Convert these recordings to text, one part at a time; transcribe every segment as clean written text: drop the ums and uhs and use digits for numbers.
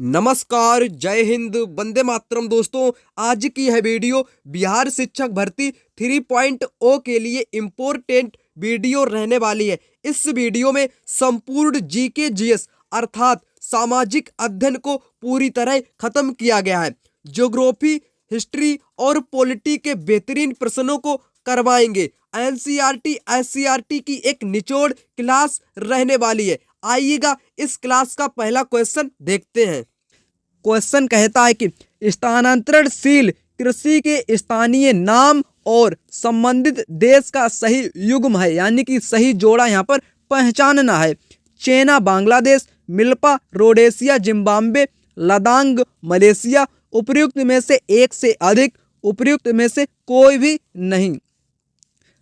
नमस्कार, जय हिंद, वंदे मातरम। दोस्तों, आज की यह वीडियो बिहार शिक्षक भर्ती 3.0 के लिए इम्पोर्टेंट वीडियो रहने वाली है। इस वीडियो में संपूर्ण जीके जीएस अर्थात सामाजिक अध्ययन को पूरी तरह खत्म किया गया है। ज्योग्राफी, हिस्ट्री और पॉलिटी के बेहतरीन प्रश्नों को करवाएंगे। एनसीईआरटी, एससीईआरटी की एक निचोड़ क्लास रहने वाली है। आइएगा इस क्लास का पहला क्वेश्चन देखते हैं। क्वेश्चन कहता है कि स्थानांतरणशील कृषि के स्थानीय नाम और संबंधित देश का सही युग्म है, यानी कि सही जोड़ा यहाँ पर पहचानना है। चीन Bangladesh, milpa Rhodesia Zimbabwe, ladang Malaysia. उपर्युक्त में से एक से अधिक, उपर्युक्त में से कोई भी नहीं।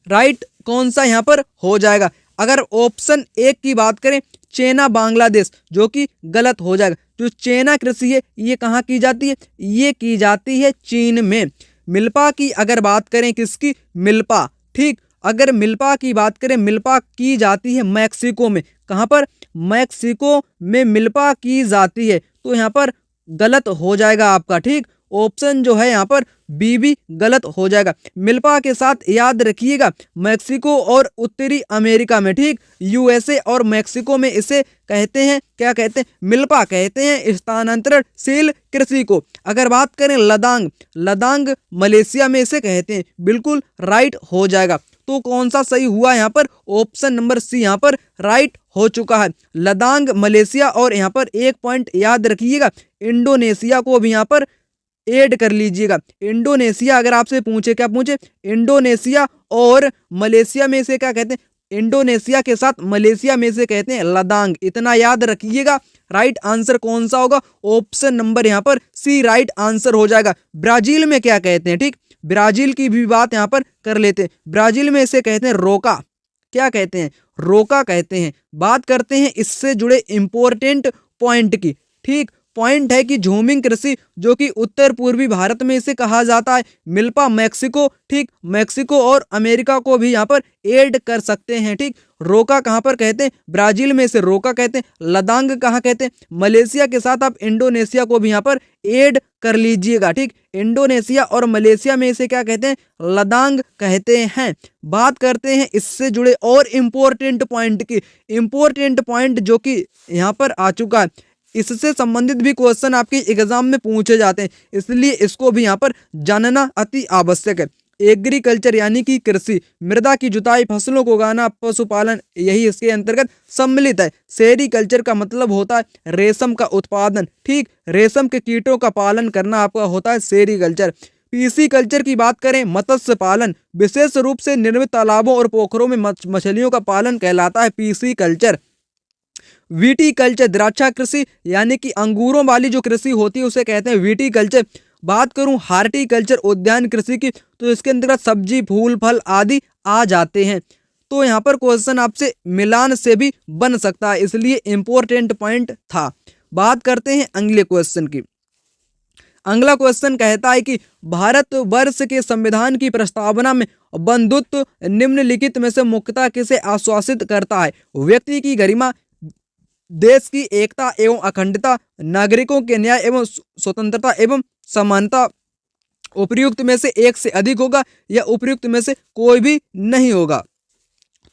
राइट कौन सा यहाँ पर हो जाएगा? अगर ऑप्शन एक की बात करें चीन बांग्लादेश, जो कि गलत हो जाएगा। जो चीना कृषि है ये कहाँ की जाती है? ये की जाती है चीन में। मिल्पा की अगर बात करें, किसकी? मिल्पा, ठीक। अगर मिल्पा की बात करें, मिल्पा की जाती है मैक्सिको में। कहाँ पर? मैक्सिको में मिल्पा की जाती है। तो यहाँ पर गलत हो जाएगा आपका, ठीक। ऑप्शन जो है यहाँ पर बी भी गलत हो जाएगा। मिल्पा के साथ याद रखिएगा मैक्सिको और उत्तरी अमेरिका में, ठीक। यूएसए और मैक्सिको में इसे कहते हैं, क्या कहते हैं? मिल्पा कहते हैं स्थानांतरणशील कृषि को। अगर बात करें लदांग, लदांग मलेशिया में इसे कहते हैं। बिल्कुल राइट हो जाएगा। तो कौन सा सही हुआ यहाँ पर? ऑप्शन नंबर सी यहाँ पर राइट हो चुका है। लदांग मलेशिया। और यहाँ पर एक पॉइंट याद रखिएगा, इंडोनेशिया को भी यहाँ पर ऐड कर लीजिएगा। इंडोनेशिया अगर आपसे पूछे, क्या पूछे? इंडोनेशिया और मलेशिया में से क्या कहते हैं? इंडोनेशिया के साथ मलेशिया में से कहते हैं लदांग। इतना याद रखिएगा। राइट आंसर कौन सा होगा? ऑप्शन नंबर यहाँ पर सी राइट आंसर हो जाएगा। ब्राजील में क्या कहते हैं? ठीक, ब्राजील की भी बात यहाँ पर कर लेते हैं। ब्राजील में इसे कहते हैं रोका। क्या कहते हैं? रोका कहते हैं। बात करते हैं इससे जुड़े इंपॉर्टेंट पॉइंट की, ठीक। पॉइंट है कि झूमिंग कृषि, जो कि उत्तर पूर्वी भारत में इसे कहा जाता है। मिल्पा मैक्सिको, ठीक। मैक्सिको और अमेरिका को भी यहाँ पर ऐड कर सकते हैं, ठीक। रोका कहाँ पर कहते हैं? ब्राजील में इसे रोका कहते हैं। लदांग कहाँ कहते हैं? मलेशिया के साथ आप इंडोनेशिया को भी यहाँ पर ऐड कर लीजिएगा, ठीक। इंडोनेशिया और मलेशिया में इसे क्या कहते हैं? लदांग कहते हैं। बात करते हैं इससे जुड़े और इम्पोर्टेंट पॉइंट की। इम्पोर्टेंट पॉइंट जो कि यहाँ पर आ चुका है, इससे संबंधित भी क्वेश्चन आपके एग्जाम में पूछे जाते हैं, इसलिए इसको भी यहाँ पर जानना अति आवश्यक है। एग्रीकल्चर यानी कि कृषि, मृदा की जुताई, फसलों को उगाना, पशुपालन, यही इसके अंतर्गत सम्मिलित है। सेरीकल्चर का मतलब होता है रेशम का उत्पादन, ठीक। रेशम के कीटों का पालन करना आपका होता है सेरीकल्चर। पीसीकल्चर की बात करें, मत्स्य पालन, विशेष रूप से निर्मित तालाबों और पोखरों में मछलियों का पालन कहलाता है पीसीकल्चर। विटीकल्चर, द्राक्षा कृषि यानी कि अंगूरों वाली जो कृषि होती है उसे कहते हैं विटीकल्चर। बात करूं हार्टिकल्चर, उद्यान कृषि की, तो इसके अंतर्गत सब्जी, फूल, फल आदि आ जाते हैं। तो यहाँ पर क्वेश्चन आपसे मिलान से भी बन सकता है, इसलिए इंपॉर्टेंट पॉइंट था। बात करते हैं अगले क्वेश्चन की। अगला क्वेश्चन कहता है कि भारत वर्ष के संविधान की प्रस्तावना में बंधुत्व निम्नलिखित में से मुख्यतः किसे आश्वासित करता है? व्यक्ति की गरिमा, देश की एकता एवं अखंडता, नागरिकों के न्याय एवं स्वतंत्रता एवं समानता। उपर्युक्त में से एक से अधिक होगा या उपर्युक्त में से कोई भी नहीं होगा।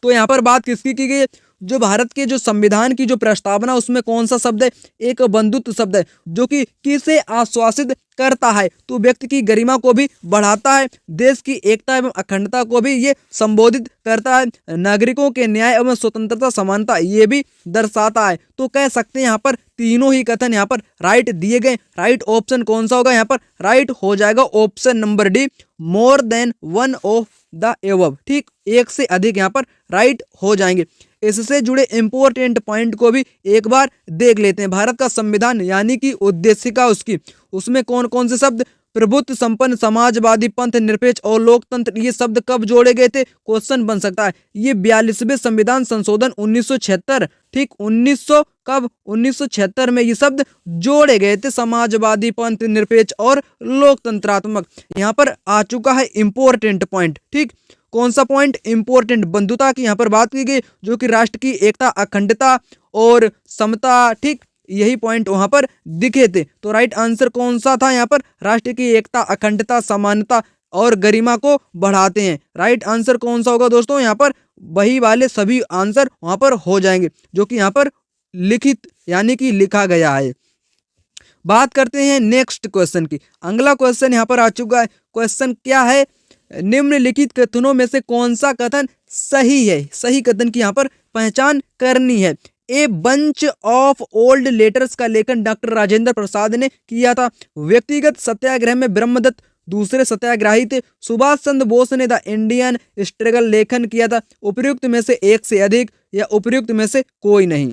तो यहाँ पर बात किसकी की गई है? जो भारत के जो संविधान की जो प्रस्तावना, उसमें कौन सा शब्द है? एक बंधुत्व शब्द है, जो कि किसे आश्वासित करता है? तो व्यक्ति की गरिमा को भी बढ़ाता है, देश की एकता एवं अखंडता को भी ये संबोधित करता है, नागरिकों के न्याय एवं स्वतंत्रता समानता ये भी दर्शाता है। तो कह सकते हैं यहाँ पर तीनों ही कथन यहाँ पर राइट दिए गए। राइट ऑप्शन कौन सा होगा? यहाँ पर राइट हो जाएगा option number D, more than one of the above, ठीक। एक से अधिक यहाँ पर राइट हो जाएंगे। इससे जुड़े इंपॉर्टेंट पॉइंट को भी एक बार देख लेते हैं। भारत का संविधान यानी कि उद्देशिका उसकी, उसमें कौन कौन से शब्द? प्रभुत्व संपन्न, समाजवादी, पंथ निरपेक्ष और लोकतंत्र, ये शब्द कब जोड़े गए थे? क्वेश्चन बन सकता है। ये 42वें संविधान संशोधन 1976, ठीक। 1976 में ये शब्द जोड़े गए थे, समाजवादी, पंथ निरपेक्ष और लोकतंत्रात्मक। यहाँ पर आ चुका है इंपॉर्टेंट पॉइंट, ठीक। कौन सा पॉइंट? इंपॉर्टेंट बंधुता की यहाँ पर बात की गई, जो कि राष्ट्र की एकता, अखंडता और समता, ठीक, यही पॉइंट वहां पर दिखे थे। तो राइट आंसर कौन सा था यहाँ पर? राष्ट्र की एकता, अखंडता, समानता और गरिमा को बढ़ाते हैं। राइट आंसर कौन सा होगा दोस्तों? यहाँ पर वही वाले सभी आंसर वहां पर हो जाएंगे जो कि यहाँ पर लिखित यानी कि लिखा गया है। बात करते हैं नेक्स्ट क्वेश्चन की। अगला क्वेश्चन यहाँ पर आ चुका है। क्वेश्चन क्या है? निम्नलिखित कथनों में से कौन सा कथन सही है? सही कथन की यहाँ पर पहचान करनी है। A bunch of old letters का लेखन डॉक्टर राजेंद्र प्रसाद ने किया था। व्यक्तिगत सत्याग्रह में ब्रह्मदत्त दूसरे सत्याग्रही थे। सुभाष चंद्र बोस ने द इंडियन स्ट्रगल लेखन किया था। उपयुक्त में से एक से अधिक या उपयुक्त में से कोई नहीं।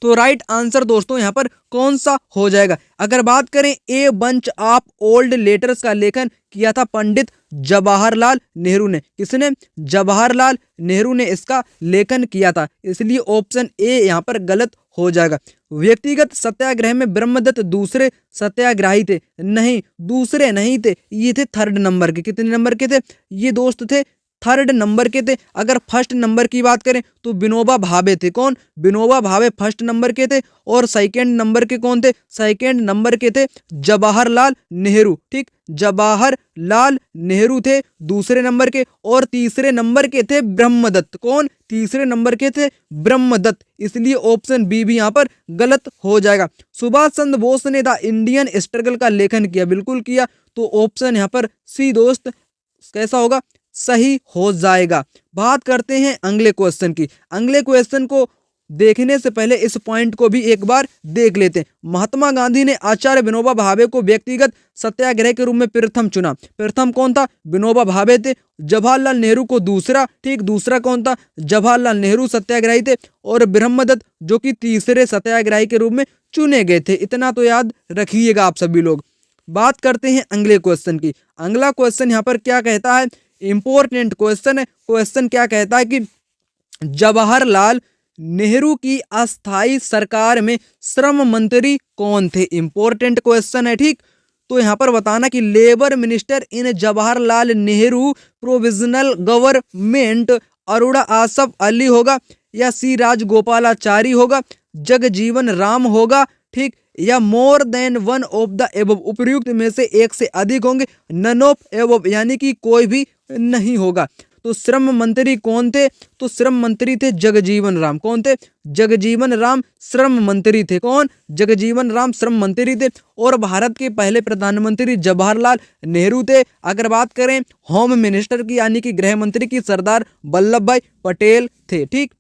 तो राइट आंसर दोस्तों यहाँ पर कौन सा हो जाएगा? अगर बात करें a bunch of old letters का लेखन किया था पंडित जवाहरलाल नेहरू ने। किसने? जवाहरलाल नेहरू ने इसका लेखन किया था, इसलिए ऑप्शन ए यहाँ पर गलत हो जाएगा। व्यक्तिगत सत्याग्रह में ब्रह्मदत्त दूसरे सत्याग्रही थे। नहीं, दूसरे नहीं थे, ये थे थर्ड नंबर के। कितने नंबर के थे ये दोस्त? थे थर्ड नंबर के थे। अगर फर्स्ट नंबर की बात करें तो विनोबा भावे थे। कौन? विनोबा भावे फर्स्ट नंबर के थे। और सेकंड नंबर के कौन थे? सेकंड नंबर के थे जवाहरलाल नेहरू। ठीक, जवाहरलाल नेहरू थे दूसरे नंबर के। और तीसरे नंबर के थे ब्रह्मदत्त। कौन? तीसरे नंबर के थे ब्रह्मदत्त, इसलिए ऑप्शन बी भी यहाँ पर गलत हो जाएगा। सुभाष चंद्र बोस ने द इंडियन स्ट्रगल का लेखन किया। बिल्कुल किया, तो ऑप्शन यहाँ पर सी दोस्त कैसा होगा? सही हो जाएगा। बात करते हैं अगले क्वेश्चन की। अगले क्वेश्चन को देखने से पहले इस पॉइंट को भी एक बार देख लेते हैं। महात्मा गांधी ने आचार्य विनोबा भावे को व्यक्तिगत सत्याग्रह के रूप में प्रथम चुना। प्रथम कौन था? विनोबा भावे थे। जवाहरलाल नेहरू को दूसरा। ठीक, दूसरा कौन था? जवाहरलाल नेहरू सत्याग्रही थे। और ब्रह्मदत्त जो कि तीसरे सत्याग्रही के रूप में चुने गए थे। इतना तो याद रखिएगा आप सभी लोग। बात करते हैं अगले क्वेश्चन की। अगला क्वेश्चन यहाँ पर क्या कहता है? इंपॉर्टेंट क्वेश्चन है। क्वेश्चन क्या कहता है कि जवाहरलाल नेहरू की अस्थाई सरकार में श्रम मंत्री कौन थे? इंपॉर्टेंट क्वेश्चन है। ठीक, तो यहाँ पर बताना कि labour minister in Jawaharlal Nehru provisional government Aruna Asaf Ali होगा, या सी राजगोपालाचारी होगा, जगजीवन राम होगा, ठीक, या more than one of the above. उपयुक्त में से एक से अधिक होंगे। नन ऑफ एबव यानी कि कोई भी नहीं होगा। तो श्रम मंत्री कौन थे? तो श्रम मंत्री थे जगजीवन राम। कौन थे? जगजीवन राम श्रम मंत्री थे। कौन? जगजीवन राम श्रम मंत्री थे। और भारत के पहले प्रधानमंत्री जवाहरलाल नेहरू थे। अगर बात करें होम मिनिस्टर की यानी कि गृह मंत्री की, सरदार वल्लभ भाई पटेल थे। ठीक,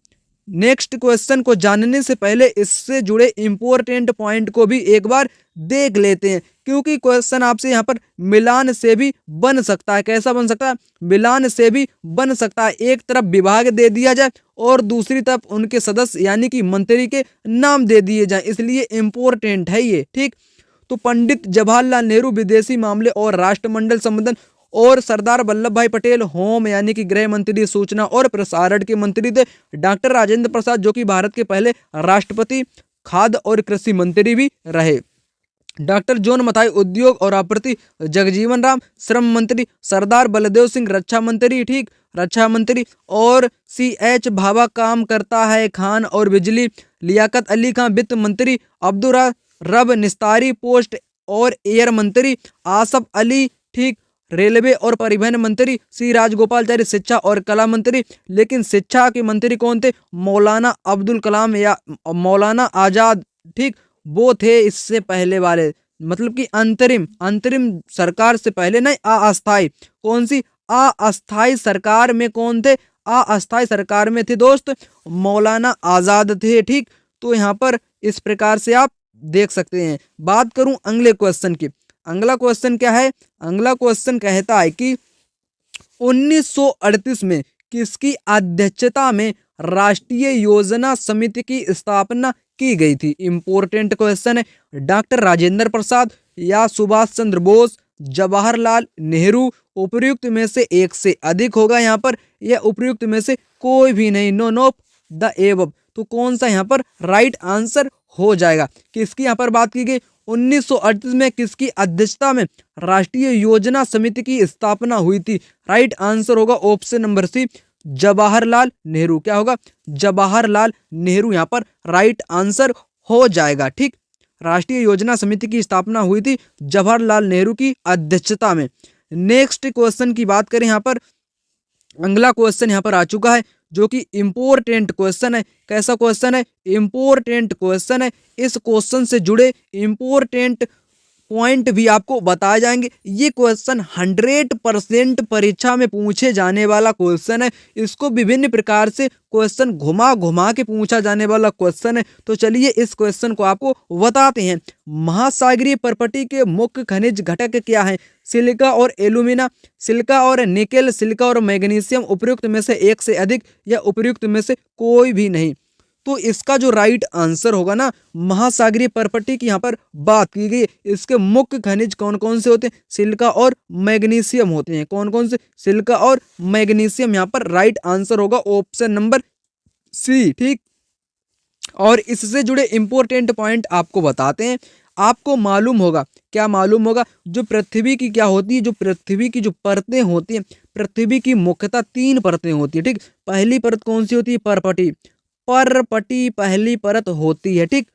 नेक्स्ट क्वेश्चन को जानने से पहले इससे जुड़े इंपॉर्टेंट पॉइंट को भी एक बार देख लेते हैं, क्योंकि क्वेश्चन आपसे यहाँ पर मिलान से भी बन सकता है। कैसा बन सकता है? मिलान से भी बन सकता है। एक तरफ विभाग दे दिया जाए और दूसरी तरफ उनके सदस्य यानी कि मंत्री के नाम दे दिए जाए, इसलिए इंपॉर्टेंट है ये। ठीक, तो पंडित जवाहरलाल नेहरू विदेशी मामले और राष्ट्रमंडल संबंधन, और सरदार वल्लभ भाई पटेल होम यानी कि गृह मंत्री, सूचना और प्रसारण के मंत्री थे। डॉक्टर राजेंद्र प्रसाद जो कि भारत के पहले राष्ट्रपति, खाद्य और कृषि मंत्री भी रहे। डॉक्टर जॉन मथाई उद्योग और आपूर्ति, जगजीवन राम श्रम मंत्री, सरदार बलदेव सिंह रक्षा मंत्री, ठीक, रक्षा मंत्री, और CH भाभा काम करता है खान और बिजली, लियाकत अली खान वित्त मंत्री, अब्दुल रब निस्तारी पोस्ट और एयर मंत्री, आसफ अली, ठीक, रेलवे और परिवहन मंत्री, सी राजगोपालाचारी शिक्षा और कला मंत्री। लेकिन शिक्षा के मंत्री कौन थे? मौलाना अब्दुल कलाम या मौलाना आजाद, ठीक, वो थे इससे पहले वाले, मतलब कि अंतरिम सरकार से पहले नहीं, अस्थाई। कौन सी? अस्थाई सरकार में कौन थे? अस्थाई सरकार में थे दोस्त मौलाना आजाद थे। ठीक, तो यहाँ पर इस प्रकार से आप देख सकते हैं। बात करूं अगले क्वेश्चन की। अगला क्वेश्चन क्या है? अगला क्वेश्चन कहता है कि 1938 में किसकी अध्यक्षता में राष्ट्रीय योजना समिति की स्थापना की गई थी? इंपॉर्टेंट क्वेश्चन है। डॉक्टर राजेंद्र प्रसाद या सुभाष चंद्र बोस, जवाहरलाल नेहरू। उपयुक्त में से एक से अधिक होगा यहाँ पर, यह उपयुक्त में से कोई भी नहीं, नॉन ऑफ द एबव। तो कौन सा यहाँ पर राइट आंसर हो जाएगा? किसकी यहाँ पर बात की गई? 1938 में किसकी अध्यक्षता में राष्ट्रीय योजना समिति की स्थापना हुई थी? राइट आंसर होगा option number C, Jawaharlal Nehru. क्या होगा? जवाहरलाल नेहरू यहाँ पर राइट आंसर हो जाएगा। ठीक, राष्ट्रीय योजना समिति की स्थापना हुई थी जवाहरलाल नेहरू की अध्यक्षता में। नेक्स्ट क्वेश्चन की बात करें, यहाँ पर अगला क्वेश्चन यहाँ पर आ चुका है जो कि इम्पोर्टेंट क्वेश्चन है। कैसा क्वेश्चन है? इम्पोर्टेंट क्वेश्चन है। इस क्वेश्चन से जुड़े इम्पोर्टेंट पॉइंट भी आपको बताए जाएंगे। ये क्वेश्चन 100% परीक्षा में पूछे जाने वाला क्वेश्चन है। इसको विभिन्न प्रकार से क्वेश्चन घुमा घुमा के पूछा जाने वाला क्वेश्चन है। तो चलिए इस क्वेश्चन को आपको बताते हैं। महासागरीय पर्पटी के मुख्य खनिज घटक क्या हैं? सिलिका और एल्यूमिना, सिलिका और निकेल, सिलिका और मैग्नीशियम, उपयुक्त में से एक से अधिक या उपयुक्त में से कोई भी नहीं। तो इसका जो राइट आंसर होगा ना, महासागरीय पर्पटी की यहाँ पर बात की गई। इसके मुख्य खनिज कौन कौन से होते हैं? सिलिका और मैग्नीशियम होते हैं। कौन कौन से? सिलिका और मैग्नीशियम। यहाँ पर राइट आंसर होगा ऑप्शन नंबर सी। ठीक, और इससे जुड़े इंपॉर्टेंट पॉइंट आपको बताते हैं। आपको मालूम होगा, क्या मालूम होगा, जो पृथ्वी की क्या होती है, जो पृथ्वी की जो परतें होती हैं, पृथ्वी की मुख्यतः 3 परतें होती है। ठीक, पहली परत कौन सी होती है? पर्पटी, पर्पटी पहली परत होती है। ठीक,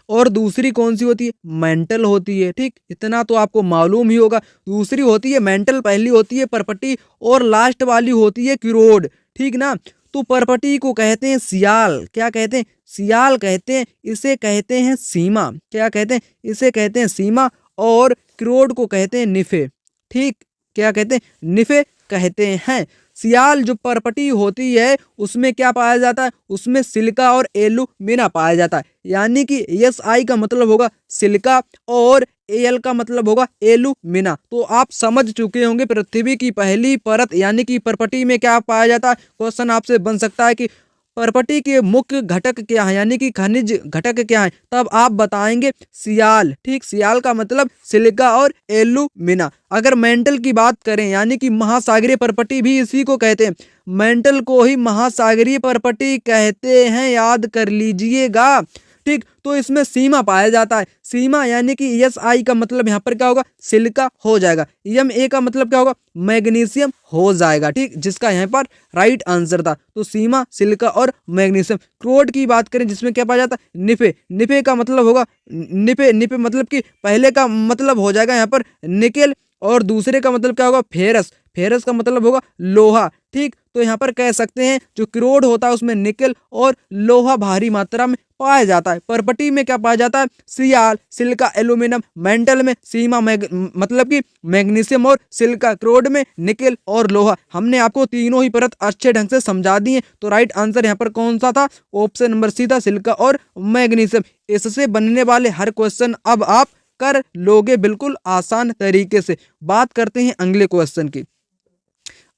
और दूसरी कौन सी होती है? मेंटल होती है। ठीक, इतना तो आपको मालूम ही होगा। दूसरी होती है मेंटल, पहली होती है पर्पटी, और लास्ट वाली होती है क्रोड। ठीक ना, तो पर्पटी को कहते हैं सियाल। क्या कहते हैं? सियाल कहते हैं। इसे कहते हैं सीमा। क्या कहते हैं? इसे कहते हैं सीमा। और क्रोड को कहते हैं निफे। ठीक, क्या कहते हैं? निफे कहते हैं। सियाल जो पर्पटी होती है उसमें क्या पाया जाता है? उसमें सिलिका और एल्यूमिना पाया जाता है। यानी कि SI का मतलब होगा सिलिका और AL का मतलब होगा एल्यूमिना। तो आप समझ चुके होंगे पृथ्वी की पहली परत यानी कि पर्पटी में क्या पाया जाता है। क्वेश्चन आपसे बन सकता है कि पर्पटी के मुख्य घटक क्या है, यानी कि खनिज घटक क्या है, तब आप बताएंगे सियाल। ठीक, सियाल का मतलब सिलिका और एल्यूमिना। अगर मेंटल की बात करें, यानी कि महासागरीय पर्पटी भी इसी को कहते हैं, मेंटल को ही महासागरीय पर्पटी कहते हैं, याद कर लीजिएगा। ठीक, तो इसमें सीमा पाया जाता है। सीमा यानी कि SI का मतलब यहाँ पर क्या होगा? सिलिका हो जाएगा। MA का मतलब क्या होगा? मैग्नीशियम हो जाएगा। ठीक, जिसका यहाँ पर राइट आंसर था। तो सीमा, सिलिका और मैग्नीशियम। क्रोड की बात करें जिसमें क्या पाया जाता है? निफे। निफे का मतलब होगा निफे, निफे मतलब कि पहले का मतलब हो जाएगा यहाँ पर निकेल, और दूसरे का मतलब क्या होगा? फेरस। फेरस का मतलब होगा लोहा। ठीक, तो यहाँ पर कह सकते हैं जो क्रोड होता है उसमें निकेल और लोहा भारी मात्रा में पाया जाता है। पर्पटी में क्या पाया जाता है? सियाल, सिलिका, एल्यूमिनियम। मेंटल में सीमा, मतलब कि मैग्नीशियम और सिलिका। क्रोड में निकेल और लोहा। हमने आपको तीनों ही परत अच्छे ढंग से समझा दी है। तो राइट आंसर यहाँ पर कौन सा था? ऑप्शन नंबर सी था, सिलिका और मैग्नीशियम। इससे बनने वाले हर क्वेश्चन अब आप कर लोगे बिल्कुल आसान तरीके से। बात करते हैं अगले क्वेश्चन की।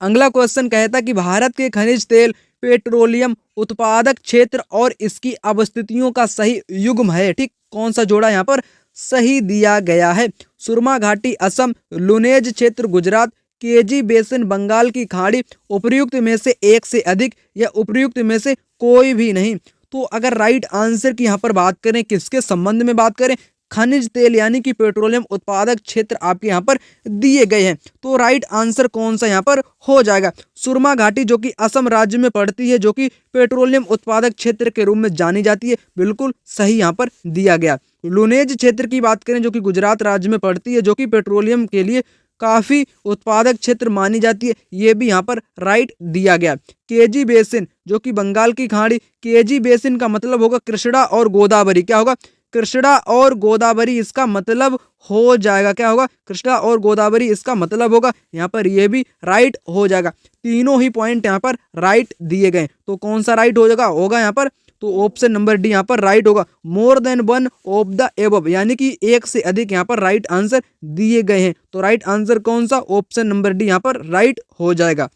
अगला क्वेश्चन कहता है कि भारत के खनिज तेल, पेट्रोलियम उत्पादक क्षेत्र और इसकी अवस्थितियों का सही युग्म है। ठीक, कौन सा जोड़ा यहाँ पर सही दिया गया है? सुरमा घाटी असम, लुनेज क्षेत्र गुजरात, केजी बेसिन बंगाल की खाड़ी, उपयुक्त में से एक से अधिक या उपयुक्त में से कोई भी नहीं। तो अगर राइट आंसर की यहाँ पर बात करें, किसके संबंध में बात करें? खनिज तेल यानी कि पेट्रोलियम उत्पादक क्षेत्र आपके यहाँ पर दिए गए हैं। तो राइट आंसर कौन सा यहाँ पर हो जाएगा? सुरमा घाटी जो कि असम राज्य में पड़ती है, जो कि पेट्रोलियम उत्पादक क्षेत्र के रूप में जानी जाती है, बिल्कुल सही यहाँ पर दिया गया। लुनेज क्षेत्र की बात करें जो कि गुजरात राज्य में पड़ती है, जो कि पेट्रोलियम के लिए काफी उत्पादक क्षेत्र मानी जाती है, ये भी यहाँ पर राइट दिया गया। केजी बेसिन जो कि बंगाल की खाड़ी, केजी बेसिन का मतलब होगा कृष्णा और गोदावरी। क्या होगा? कृष्णा और गोदावरी इसका मतलब हो जाएगा। क्या होगा? कृष्णा और गोदावरी इसका मतलब होगा। यहाँ पर ये भी राइट हो जाएगा। तीनों ही पॉइंट यहाँ पर राइट दिए गए। तो कौन सा राइट हो जाएगा? होगा यहाँ पर तो ऑप्शन नंबर डी यहाँ पर राइट होगा। More than one of the above, यानी कि एक से अधिक यहाँ पर राइट आंसर दिए गए हैं। तो राइट आंसर कौन सा? ऑप्शन नंबर डी यहाँ पर राइट हो जाएगा।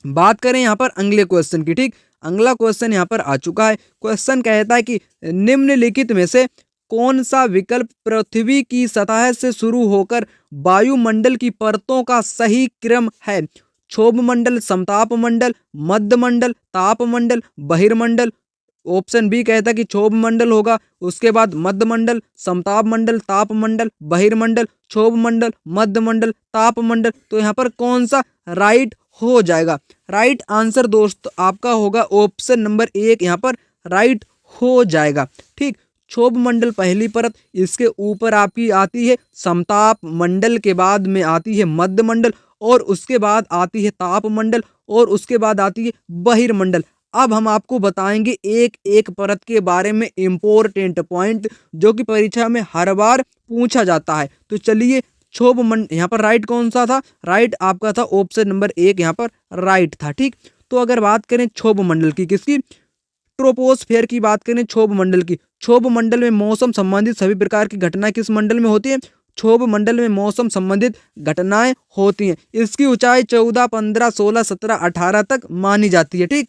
बात करें यहाँ पर अगले क्वेश्चन की। ठीक, अगला क्वेश्चन यहाँ पर आ चुका है। क्वेश्चन कहता है कि निम्नलिखित में से कौन सा विकल्प पृथ्वी की सतह से शुरू होकर वायुमंडल की परतों का सही क्रम है? क्षोभ मंडल, समताप मंडल, मध्य मंडल, ताप मंडल, बहिर्मंडल। ऑप्शन बी कहता है कि क्षोभ मंडल होगा, उसके बाद मध्य मंडल, समताप मंडल, ताप मंडल, बहिर्मंडल, क्षोभ मंडल, मध्य मंडल, ताप मंडल। तो यहाँ पर कौन सा राइट हो जाएगा? राइट आंसर दोस्त आपका होगा ऑप्शन नंबर 1 यहाँ पर राइट हो जाएगा। ठीक, क्षोभ मंडल पहली परत, इसके ऊपर आपकी आती है समताप मंडल, के बाद में आती है मध्य मंडल, और उसके बाद आती है ताप मंडल, और उसके बाद आती है बहिर्मंडल। अब हम आपको बताएंगे एक एक परत के बारे में इम्पोर्टेंट पॉइंट जो कि परीक्षा में हर बार पूछा जाता है। तो चलिए, क्षोभ मंडल यहाँ पर राइट कौन सा था? राइट आपका था ऑप्शन नंबर 1 यहाँ पर राइट था। ठीक, तो अगर बात करें क्षोभ मंडल की, किसकी? ट्रोपोस्फेयर की बात करें क्षोभ मंडल की। क्षोभ मंडल में मौसम संबंधित सभी प्रकार की घटनाएं किस मंडल में होती है? क्षोभ मंडल में मौसम संबंधित घटनाएं होती हैं। इसकी ऊंचाई 14, 15, 16, 17, 18 तक मानी जाती है। ठीक,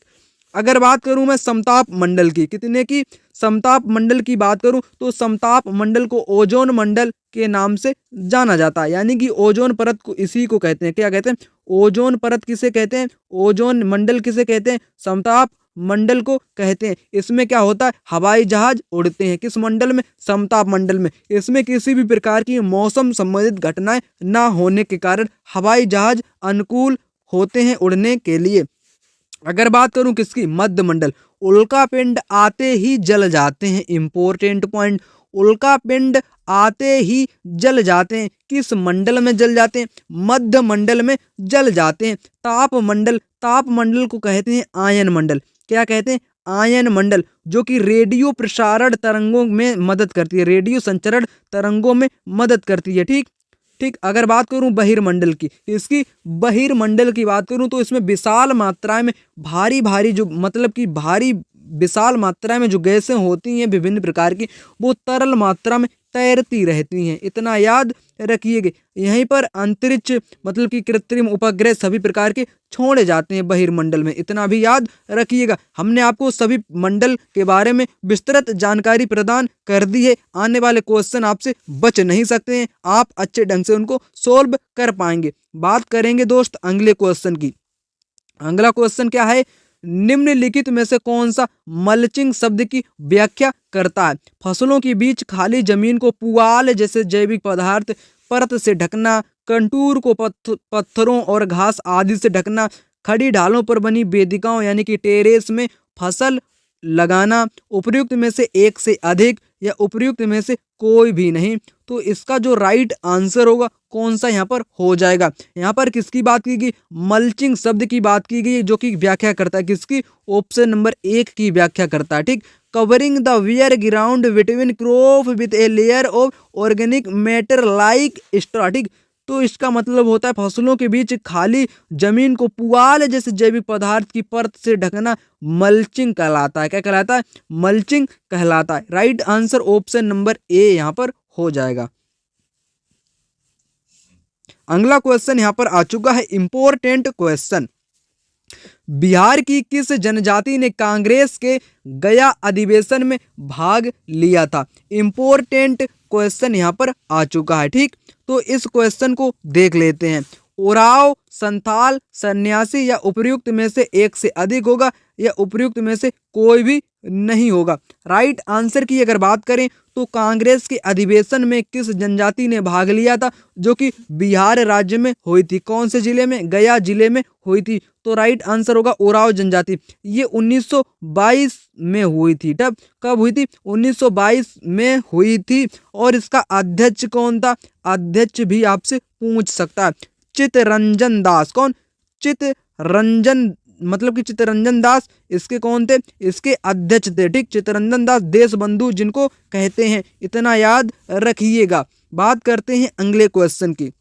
अगर बात करूं मैं समताप मंडल की, कितने की? समताप मंडल की बात करूं तो समताप मंडल को ओजोन मंडल के नाम से जाना जाता है, यानी कि ओजोन परत को इसी को कहते हैं। क्या कहते हैं? ओजोन परत किसे कहते हैं? ओजोन मंडल किसे कहते हैं? समताप मंडल को कहते हैं। इसमें क्या होता है? हवाई जहाज उड़ते हैं। किस मंडल में? समताप मंडल में। इसमें किसी भी प्रकार की मौसम संबंधित घटनाएं ना होने के कारण हवाई जहाज अनुकूल होते हैं उड़ने के लिए। अगर बात करूं किसकी? मध्य मंडल। उल्का पिंड आते ही जल जाते हैं। इंपॉर्टेंट पॉइंट, उल्का पिंड आते ही जल जाते हैं। किस मंडल में जल जाते हैं? मध्य मंडल में जल जाते हैं। ताप मंडल, ताप मंडल को कहते हैं आयन मंडल। क्या कहते हैं? आयन मंडल, जो कि रेडियो प्रसारण तरंगों में मदद करती है, रेडियो संचरण तरंगों में मदद करती है। ठीक ठीक, अगर बात करूं बहिर्मंडल की, इसकी बहिर्मंडल की बात करूं तो इसमें विशाल मात्रा में भारी भारी जो मतलब कि भारी विशाल मात्रा में जो गैसें होती हैं विभिन्न प्रकार की, वो तरल मात्रा में तैरती रहती हैं। इतना याद रखिएगा। यहीं पर अंतरिक्ष मतलब कि कृत्रिम उपग्रह सभी प्रकार के छोड़े जाते हैं बहिर्मंडल में, इतना भी याद रखिएगा। हमने आपको सभी मंडल के बारे में विस्तृत जानकारी प्रदान कर दी है। आने वाले क्वेश्चन आपसे बच नहीं सकते हैं, आप अच्छे ढंग से उनको सोल्व कर पाएंगे। बात करेंगे दोस्त अगले क्वेश्चन की। अगला क्वेश्चन क्या है? निम्नलिखित में से कौन सा मल्चिंग शब्द की व्याख्या करता है? फसलों के बीच खाली जमीन को पुआल जैसे जैविक पदार्थ परत से ढकना, कंटूर को पत्थरों और घास आदि से ढकना, खड़ी ढालों पर बनी वेदिकाओं यानी कि टेरेस में फसल लगाना, उपयुक्त में से एक से अधिक या उपयुक्त में से कोई भी नहीं। तो इसका जो राइट आंसर होगा कौन सा यहाँ पर हो जाएगा? यहाँ पर किसकी बात की गई? मल्चिंग शब्द की बात की गई, जो कि व्याख्या करता है किसकी? ऑप्शन नंबर 1 की व्याख्या करता है। ठीक, covering the bare ground between crop with a layer of organic matter like straw. ठीक, तो इसका मतलब होता है फसलों के बीच खाली जमीन को पुआल जैसे जैविक पदार्थ की परत से ढकना मल्चिंग कहलाता है। क्या कहलाता है? मल्चिंग कहलाता है। Right answer option number A यहाँ पर हो जाएगा। अगला क्वेश्चन यहाँ पर आ चुका है, इंपॉर्टेंट क्वेश्चन। बिहार की किस जनजाति ने कांग्रेस के गया अधिवेशन में भाग लिया था? इंपॉर्टेंट क्वेश्चन यहाँ पर आ चुका है। ठीक, तो इस क्वेश्चन को देख लेते हैं। उराव, संथाल, सन्यासी या उपयुक्त में से एक से अधिक होगा या उपयुक्त में से कोई भी नहीं होगा। राइट आंसर की अगर बात करें तो कांग्रेस के अधिवेशन में किस जनजाति ने भाग लिया था? जो कि बिहार राज्य में हुई थी। कौन से जिले में? गया जिले में हुई थी। तो राइट आंसर होगा उराव जनजाति। ये 1922 में हुई थी। तब कब हुई थी? 1922 में हुई थी। और इसका अध्यक्ष कौन था? अध्यक्ष भी आपसे पूछ सकता है। चित्तरंजन दास। कौन? चित्तरंजन मतलब कि चित्तरंजन दास इसके कौन थे? इसके अध्यक्ष थे। ठीक, चित्तरंजन दास देश बंधु जिनको कहते हैं, इतना याद रखिएगा। बात करते हैं अगले क्वेश्चन की।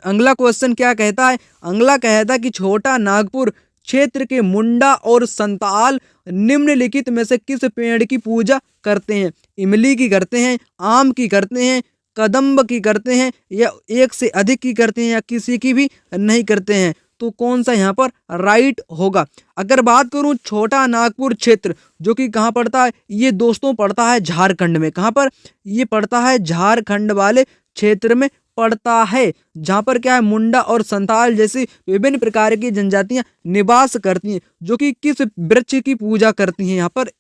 अगला क्वेश्चन क्या कहता है? अगला कहता है कि छोटा नागपुर क्षेत्र के मुंडा और संताल निम्नलिखित में से किस पेड़ की पूजा करते हैं? इमली की करते हैं, आम की करते हैं, कदम्ब की करते हैं, या एक से अधिक की करते हैं, या किसी की भी नहीं करते हैं? तो कौन सा यहाँ पर राइट होगा? अगर बात करूं छोटा नागपुर क्षेत्र जो कि कहाँ पड़ता है? ये दोस्तों पड़ता है झारखंड में। कहाँ पर? ये पड़ता है झारखंड वाले क्षेत्र में पड़ता है, जहाँ पर क्या है मुंडा और संथाल जैसी विभिन्न प्रकार की जनजातियां निवास करती हैं, जो कि किस वृक्ष की पूजा करती हैं? यहाँ पर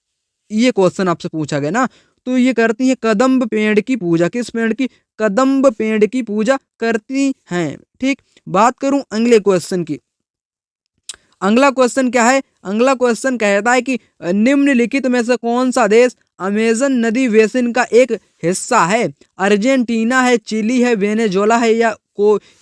ये क्वेश्चन आपसे पूछा गया ना, तो ये करती हैं कदम्ब पेड़ की पूजा। किस पेड़ की? कदम्ब पेड़ की पूजा करती हैं। ठीक, बात करूं अगले क्वेश्चन की। अगला क्वेश्चन क्या है? अगला क्वेश्चन कहता है कि निम्नलिखित में से कौन सा देश अमेजन नदी बेसिन का एक हिस्सा है? अर्जेंटीना है, चिली है, वेनेजुएला है, या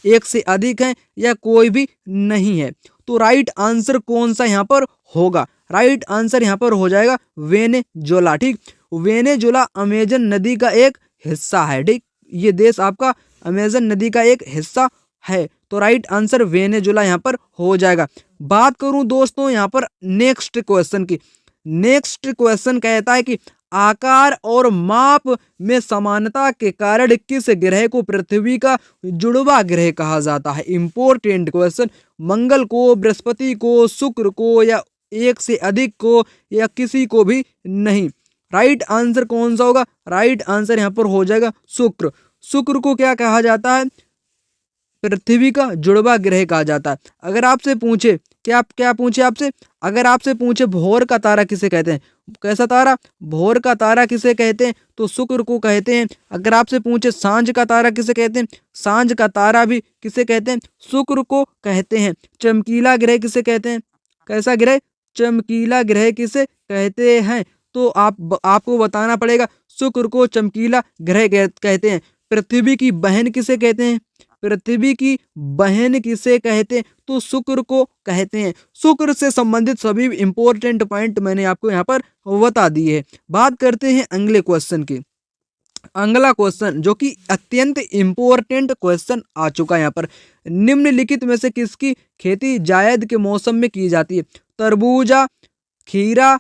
एक से अधिक है, या कोई भी नहीं है? तो राइट आंसर कौन सा यहाँ पर होगा? राइट आंसर यहाँ पर हो जाएगा वेनेजुएला। ठीक, वेनेजुएला अमेजन नदी का एक हिस्सा है। ठीक, ये देश आपका अमेजन नदी का एक हिस्सा है, तो राइट आंसर वेनेजुएला यहाँ पर हो जाएगा। बात करूं दोस्तों यहाँ पर नेक्स्ट क्वेश्चन की। नेक्स्ट क्वेश्चन कहता है कि आकार और माप में समानता के कारण किस ग्रह को पृथ्वी का जुड़वा ग्रह कहा जाता है? Important question. मंगल को, बृहस्पति को, शुक्र को, या एक से अधिक को, या किसी को भी नहीं? राइट आंसर कौन सा होगा? राइट आंसर यहाँ पर हो जाएगा शुक्र। शुक्र को क्या कहा जाता है? पृथ्वी का जुड़वा ग्रह कहा जाता है। अगर आपसे पूछे क्या पूछे आपसे, अगर आपसे पूछे भोर का तारा किसे कहते हैं? कैसा तारा? भोर का तारा किसे कहते हैं? तो शुक्र को कहते हैं। अगर आपसे पूछे सांझ का तारा किसे कहते हैं? सांझ का तारा भी किसे कहते हैं? शुक्र को कहते हैं। चमकीला ग्रह किसे कहते हैं? कैसा ग्रह? चमकीला ग्रह किसे कहते हैं? तो आपको बताना पड़ेगा। शुक्र को चमकीला ग्रह कहते हैं। पृथ्वी की बहन किसे कहते हैं? पृथ्वी की बहन किसे कहते हैं? तो शुक्र को कहते हैं। शुक्र से संबंधित सभी इंपॉर्टेंट पॉइंट मैंने आपको यहाँ पर बता दिए हैं। बात करते हैं अगले क्वेश्चन की। अगला क्वेश्चन जो कि अत्यंत इंपॉर्टेंट क्वेश्चन आ चुका है यहाँ पर। निम्नलिखित में से किसकी खेती जायद के मौसम में की जाती है? तरबूजा, खीरा,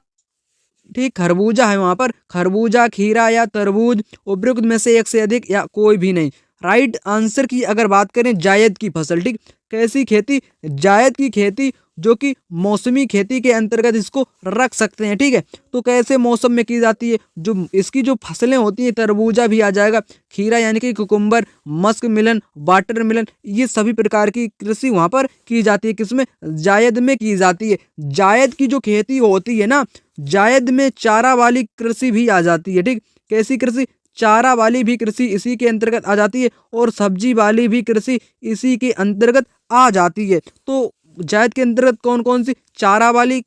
ठीक, खरबूजा है वहां पर, खरबूजा, खीरा या तरबूज, उपयुक्त में से एक से अधिक या कोई भी नहीं? राइट आंसर की अगर बात करें जायद की फसल। ठीक, कैसी खेती? जायद की खेती, जो कि मौसमी खेती के अंतर्गत इसको रख सकते हैं। ठीक है, तो कैसे मौसम में की जाती है? जो इसकी जो फसलें होती हैं, तरबूजा भी आ जाएगा, खीरा यानी कि कुकुम्बर, मस्क मिलन, वाटर मिलन, ये सभी प्रकार की कृषि वहां पर की जाती है। किसमें? जायद में की जाती है। जायद की जो खेती होती है ना, जायद में चारा वाली कृषि भी आ जाती है। ठीक, कैसी कृषि? चारा वाली भी कृषि इसी के अंतर्गत आ जाती है, और सब्जी वाली भी कृषि इसी के अंतर्गत आ जाती है। तो जायद के अंतर्गत कौन कौन सी? चारा वाली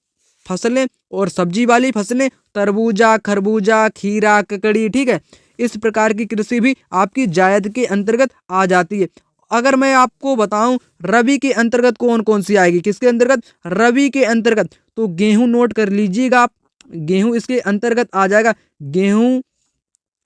फसलें और सब्जी वाली फसलें, तरबूजा, खरबूजा, खीरा, ककड़ी। ठीक है, इस प्रकार की कृषि भी आपकी जायद के अंतर्गत आ जाती है। अगर मैं आपको बताऊं रबी के अंतर्गत कौन कौन सी आएगी? किसके अंतर्गत? रबी के अंतर्गत तो गेहूं नोट कर लीजिएगा आप, गेहूं इसके अंतर्गत आ जाएगा। गेहूं,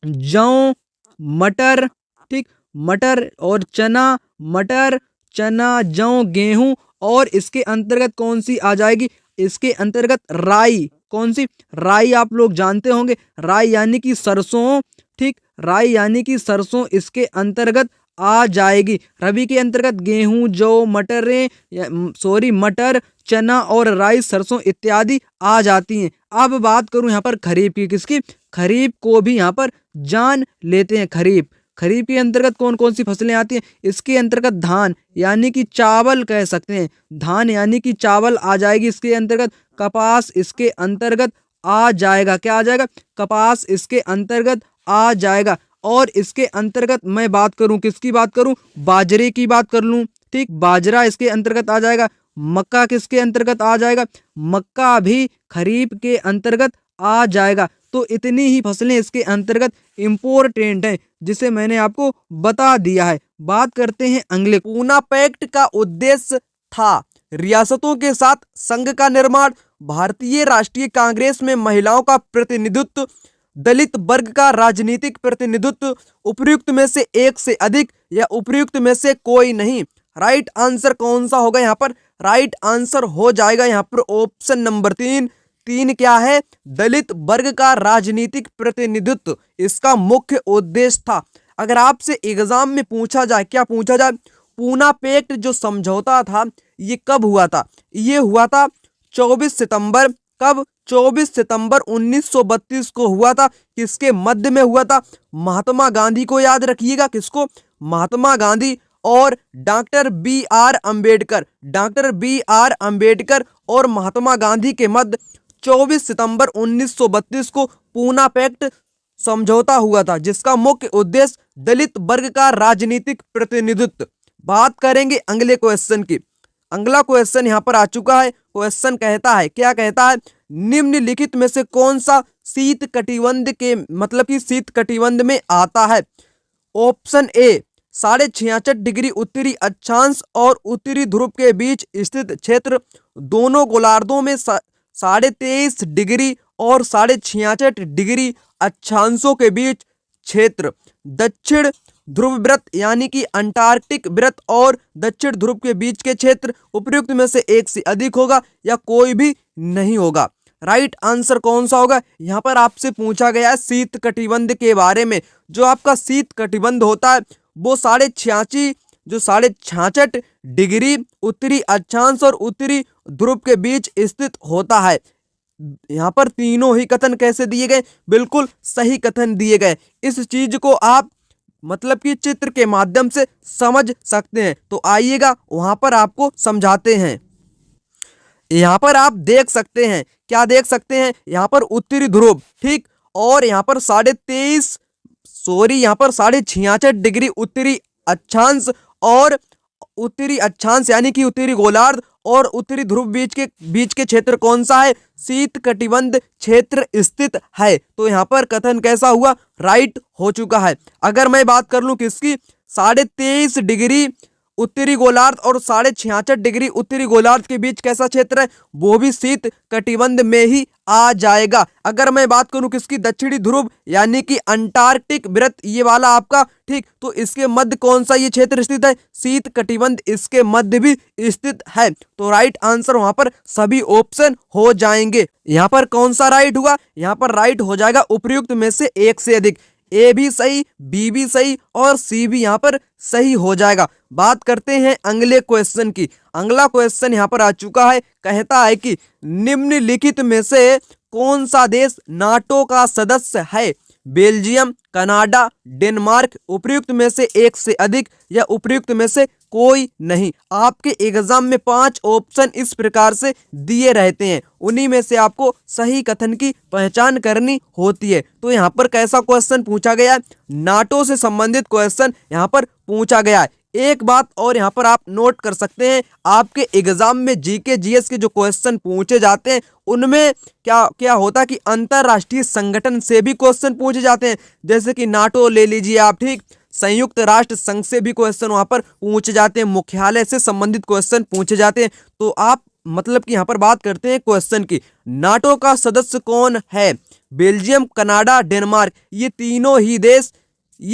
जौ, मटर, ठीक, मटर और चना, मटर, चना, जौ, गेहूं, और इसके अंतर्गत कौन सी आ जाएगी? इसके अंतर्गत राई। कौन सी? राई आप लोग जानते होंगे, राई यानी कि सरसों। ठीक, राई यानी कि सरसों इसके अंतर्गत आ जाएगी। रबी के अंतर्गत गेहूं, जौ, मटर, चना और राई, सरसों इत्यादि आ जाती हैं। अब बात करूं यहाँ पर खरीफ की। किसकी? खरीफ को भी यहाँ पर जान लेते हैं। खरीफ के अंतर्गत कौन कौन सी फसलें आती हैं? इसके अंतर्गत धान यानी कि चावल कह सकते हैं, धान यानी कि चावल आ जाएगी इसके अंतर्गत। कपास इसके अंतर्गत आ जाएगा। क्या आ जाएगा? कपास इसके अंतर्गत आ जाएगा। और इसके अंतर्गत मैं बात करूं, किसकी बात करूं? बाजरे की बात कर लूं। ठीक, बाजरा इसके अंतर्गत आ जाएगा। मक्का किसके अंतर्गत आ जाएगा? मक्का भी खरीफ के अंतर्गत आ जाएगा। तो इतनी ही फसलें इसके अंतर्गत इंपॉर्टेंट हैं, जिसे मैंने आपको बता दिया है। बात करते हैं अगले। पूना पैक्ट का उद्देश्य था रियासतों के साथ संघ का निर्माण, भारतीय राष्ट्रीय कांग्रेस में महिलाओं का प्रतिनिधित्व, दलित वर्ग का राजनीतिक प्रतिनिधित्व, उपयुक्त में से एक से अधिक या उपयुक्त में से कोई नहीं? राइट आंसर कौन सा होगा यहाँ पर? राइट आंसर हो जाएगा यहाँ पर ऑप्शन नंबर 3। 3 क्या है? दलित वर्ग का राजनीतिक प्रतिनिधित्व इसका मुख्य उद्देश्य था। अगर आपसे एग्जाम में पूछा जाए, क्या पूछा जाए? पूना पैक्ट जो समझौता था ये कब हुआ था? ये हुआ था 24 सितंबर। कब? 24 सितंबर 1932 को हुआ था। किसके मध्य में हुआ था? महात्मा गांधी को याद रखिएगा। किसको? महात्मा गांधी और doctor B R Ambedkar. Doctor B R Ambedkar और महात्मा गांधी के मध्य 24 सितंबर 1932 को पूना पैक्ट समझौता हुआ था, जिसका मुख्य उद्देश्य दलित वर्ग का राजनीतिक प्रतिनिधित्व। बात करेंगे अगले क्वेश्चन की। अगला क्वेश्चन यहाँ पर आ चुका है। क्वेश्चन कहता है, क्या कहता है? निम्नलिखित में से कौन सा शीत कटिबंध के मतलब कि शीत कटिबंध में आता है? ऑप्शन ए 66.5 डिग्री उत्तरी अक्षांश और उत्तरी ध्रुव के बीच स्थित क्षेत्र, दोनों गोलार्धों में 23.5 डिग्री और 66.5 डिग्री अक्षांशों के बीच क्षेत्र, दक्षिण ध्रुव वृत्त यानी कि अंटार्कटिक वृत्त और दक्षिण ध्रुव के बीच के क्षेत्र। उपयुक्त में से एक से अधिक होगा या कोई भी नहीं होगा। राइट आंसर कौन सा होगा? यहाँ पर आपसे पूछा गया है शीत कटिबंध के बारे में। जो आपका शीत कटिबंध होता है वो 66.5 डिग्री उत्तरी अक्षांश और उत्तरी ध्रुव के बीच स्थित होता है। यहाँ पर तीनों ही कथन कैसे दिए गए? बिल्कुल सही कथन दिए गए। इस चीज को आप मतलब कि चित्र के माध्यम से समझ सकते हैं। तो आइएगा वहां पर आपको समझाते हैं। यहाँ पर आप देख सकते हैं, क्या देख सकते हैं? यहाँ पर उत्तरी ध्रुव, ठीक, और यहाँ पर 66.5 डिग्री उत्तरी अक्षांश और उत्तरी अक्षांश यानी कि उत्तरी गोलार्ध और उत्तरी ध्रुव बीच के क्षेत्र कौन सा है? शीत कटिबंध क्षेत्र स्थित है। तो यहाँ पर कथन कैसा हुआ? राइट हो चुका है। अगर मैं बात कर लूं किसकी, 23.5 डिग्री उत्तरी गोलार्ध और 66.5 डिग्री उत्तरी गोलार्ध के बीच कैसा क्षेत्र है? वो भी शीत कटिबंध में ही आ जाएगा। अगर मैं बात करूं किसकी, दक्षिणी ध्रुव यानी कि अंटार्कटिक वृत्त, ये वाला आपका, ठीक, तो इसके मध्य कौन सा ये क्षेत्र स्थित है? शीत कटिबंध इसके मध्य भी स्थित है। तो राइट आंसर वहां पर सभी ऑप्शन हो जाएंगे। यहाँ पर कौन सा राइट हुआ? यहाँ पर राइट हो जाएगा उपयुक्त में से एक से अधिक। ए भी सही, बी भी सही और सी भी यहाँ पर सही हो जाएगा। बात करते हैं अगले क्वेश्चन की। अगला क्वेश्चन यहाँ पर आ चुका है, कहता है कि निम्नलिखित में से कौन सा देश नाटो का सदस्य है? Belgium, Canada, Denmark. उपयुक्त में से एक से अधिक या उपयुक्त में से कोई नहीं। आपके एग्जाम में 5 ऑप्शन इस प्रकार से दिए रहते हैं, उन्हीं में से आपको सही कथन की पहचान करनी होती है। तो यहाँ पर कैसा क्वेश्चन पूछा गया है? नाटो से संबंधित क्वेश्चन यहाँ पर पूछा गया है। एक बात और यहाँ पर आप नोट कर सकते हैं, आपके एग्जाम में जीके जीएस के जो क्वेश्चन पूछे जाते हैं उनमें क्या होता है कि अंतरराष्ट्रीय संगठन से भी क्वेश्चन पूछे जाते हैं। जैसे कि नाटो ले लीजिए आप, ठीक, संयुक्त राष्ट्र संघ से भी क्वेश्चन वहां पर पूछे जाते हैं, मुख्यालय से संबंधित क्वेश्चन पूछे जाते हैं। तो आप मतलब कि यहाँ पर बात करते हैं क्वेश्चन की, नाटो का सदस्य कौन है? Belgium, Canada, Denmark. ये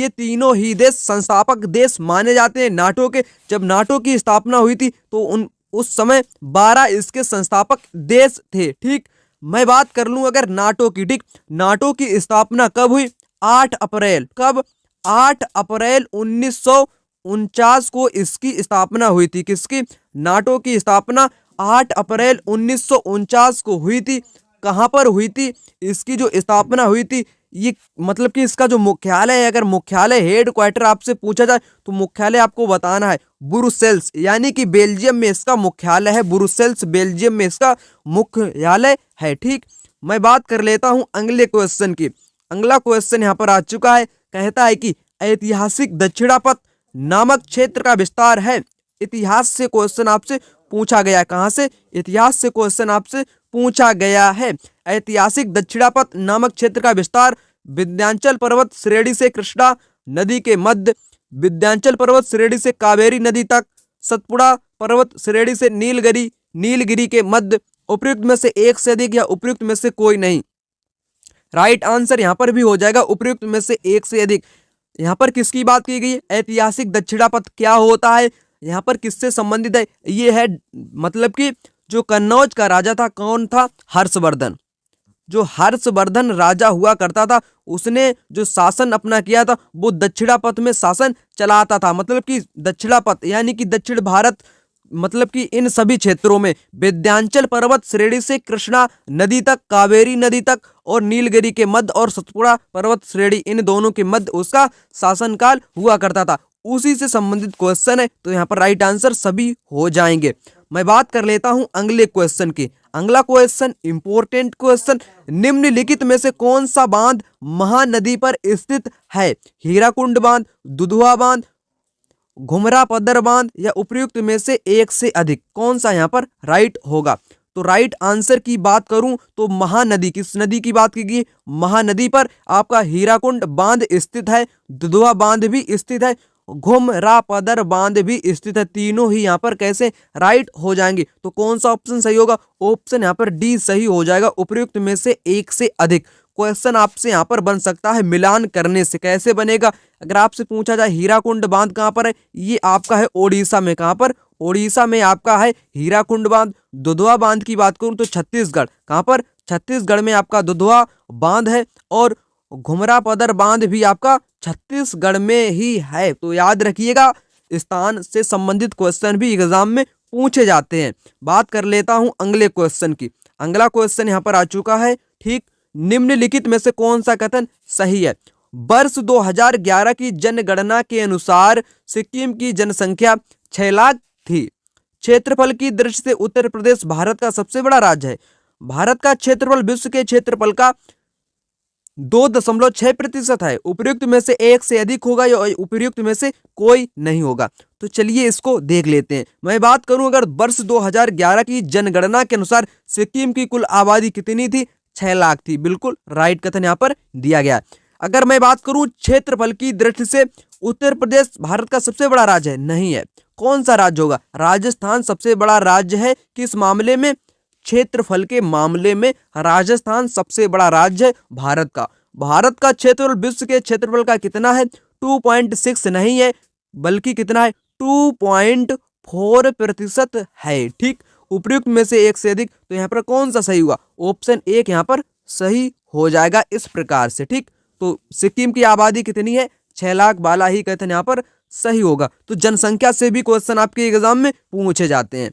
तीनों ही देश संस्थापक देश माने जाते हैं नाटो के। जब नाटो की स्थापना हुई थी तो उस समय 12 इसके संस्थापक देश थे, ठीक। मैं बात कर लूं अगर नाटो की, ठीक, नाटो की स्थापना कब हुई? 8 अप्रैल। कब? 8 अप्रैल 1949 को इसकी स्थापना हुई थी। किसकी? नाटो की स्थापना 8 अप्रैल 1949 को हुई थी। कहां पर हुई थी? इसकी जो स्थापना हुई थी, ये मतलब कि इसका जो मुख्यालय है, अगर मुख्यालय हेड क्वार्टर आपसे पूछा जाए तो मुख्यालय आपको बताना है ब्रुसेल्स, यानी कि बेल्जियम में इसका मुख्यालय है। ब्रुसेल्स बेल्जियम में इसका मुख्यालय है, ठीक। मैं बात कर लेता हूं अगले क्वेश्चन की। अगला क्वेश्चन यहाँ पर आ चुका है, कहता है कि ऐतिहासिक दक्षिणापथ नामक क्षेत्र का विस्तार है। इतिहास से क्वेश्चन आपसे पूछा गया है। कहां से? इतिहास से क्वेश्चन आपसे पूछा गया है। ऐतिहासिक दक्षिणापथ नामक क्षेत्र का विस्तार विंध्याचल पर्वत श्रेणी से कृष्णा नदी के मध्य, विंध्याचल पर्वत श्रेणी से कावेरी नदी तक, सतपुड़ा पर्वत श्रेणी से नीलगिरी के मध्य। उपयुक्त में से एक से अधिक या उपयुक्त में से कोई नहीं। राइट आंसर यहाँ पर भी हो जाएगा उपयुक्त में से एक से अधिक। यहाँ पर किसकी बात की गई है? ऐतिहासिक दक्षिणापथ क्या होता है? यहाँ पर किससे संबंधित है? ये है मतलब कि जो कन्नौज का राजा था, कौन था? हर्षवर्धन। जो हर्षवर्धन राजा हुआ करता था, उसने जो शासन अपना किया था वो दक्षिणापथ में शासन चलाता था। मतलब कि दक्षिणापथ यानी कि दक्षिण भारत, मतलब कि इन सभी क्षेत्रों में विंध्याचल पर्वत श्रेणी से कृष्णा नदी तक, कावेरी नदी तक और नीलगिरी के मध्य और सतपुड़ा पर्वत श्रेणी, इन दोनों के मध्य उसका शासनकाल हुआ करता था। उसी से संबंधित क्वेश्चन है, तो यहाँ पर राइट आंसर सभी हो जाएंगे। मैं बात कर लेता हूं अगले क्वेश्चन की। अगला क्वेश्चन इंपॉर्टेंट क्वेश्चन, निम्नलिखित में से कौन सा बांध महानदी पर स्थित है? हीराकुंड बांध, दुधवा बांध, घुमरा पद्दर बांध या उपयुक्त में से एक से अधिक। कौन सा यहाँ पर राइट होगा? तो राइट आंसर की बात करूं तो महानदी, किस नदी की बात की गई? महानदी पर आपका हीराकुंड बांध स्थित है, दुधवा बांध भी स्थित है, घुमरापदर बांध भी स्थित है। तीनों ही यहाँ पर कैसे राइट हो जाएंगे? तो कौन सा ऑप्शन सही होगा? ऑप्शन यहाँ पर डी सही हो जाएगा, उपर्युक्त में से एक से अधिक। क्वेश्चन आपसे यहाँ पर बन सकता है मिलान करने से। कैसे बनेगा? अगर आपसे पूछा जाए हीराकुंड बांध कहाँ पर है, ये आपका है ओडिशा में। कहाँ पर? ओडिशा में आपका है हीराकुंड बांध। दुधवा बांध की बात करूं तो छत्तीसगढ़। कहाँ पर? छत्तीसगढ़ में आपका दुधवा बांध है, और घुमरापदर बांध भी आपका छत्तीसगढ़ में ही है। तो याद रखिएगा, स्थान से संबंधित क्वेश्चन भी एग्जाम में पूछे जाते हैं। बात कर लेता हूं अगले क्वेश्चन की। अगला क्वेश्चन यहाँ पर आ चुका है। ठीक, निम्नलिखित में से कौन सा कथन सही है? वर्ष 2011 की जनगणना के अनुसार सिक्किम की जनसंख्या 6 लाख थी। क्षेत्रफल की दृष्टि से उत्तर प्रदेश भारत का सबसे बड़ा राज्य है। भारत का क्षेत्रफल विश्व के क्षेत्रफल का 2.6% है। उपर्युक्त में से एक से अधिक होगा या उपर्युक्त में से कोई नहीं होगा। तो चलिए इसको देख लेते हैं। मैं बात करूं, अगर वर्ष 2011 की जनगणना के अनुसार सिक्किम की कुल आबादी कितनी थी? 6 लाख थी। बिल्कुल राइट कथन यहाँ पर दिया गया है। अगर मैं बात करूं क्षेत्रफल की दृष्टि से उत्तर प्रदेश भारत का सबसे बड़ा राज्य है, नहीं है। कौन सा राज्य होगा? राजस्थान सबसे बड़ा राज्य है। किस मामले में? क्षेत्रफल के मामले में राजस्थान सबसे बड़ा राज्य है भारत का। भारत का क्षेत्रफल विश्व के क्षेत्रफल का कितना है? 2.6 नहीं है, बल्कि कितना है? 2.4% है। ठीक, उपर्युक्त में से एक से अधिक। तो यहाँ पर कौन सा सही हुआ? ऑप्शन एक यहाँ पर सही हो जाएगा इस प्रकार से। ठीक, तो सिक्किम की आबादी कितनी है? 6 लाख वाला ही कथन यहाँ पर सही होगा। तो जनसंख्या से भी क्वेश्चन आपके एग्जाम में पूछे जाते हैं।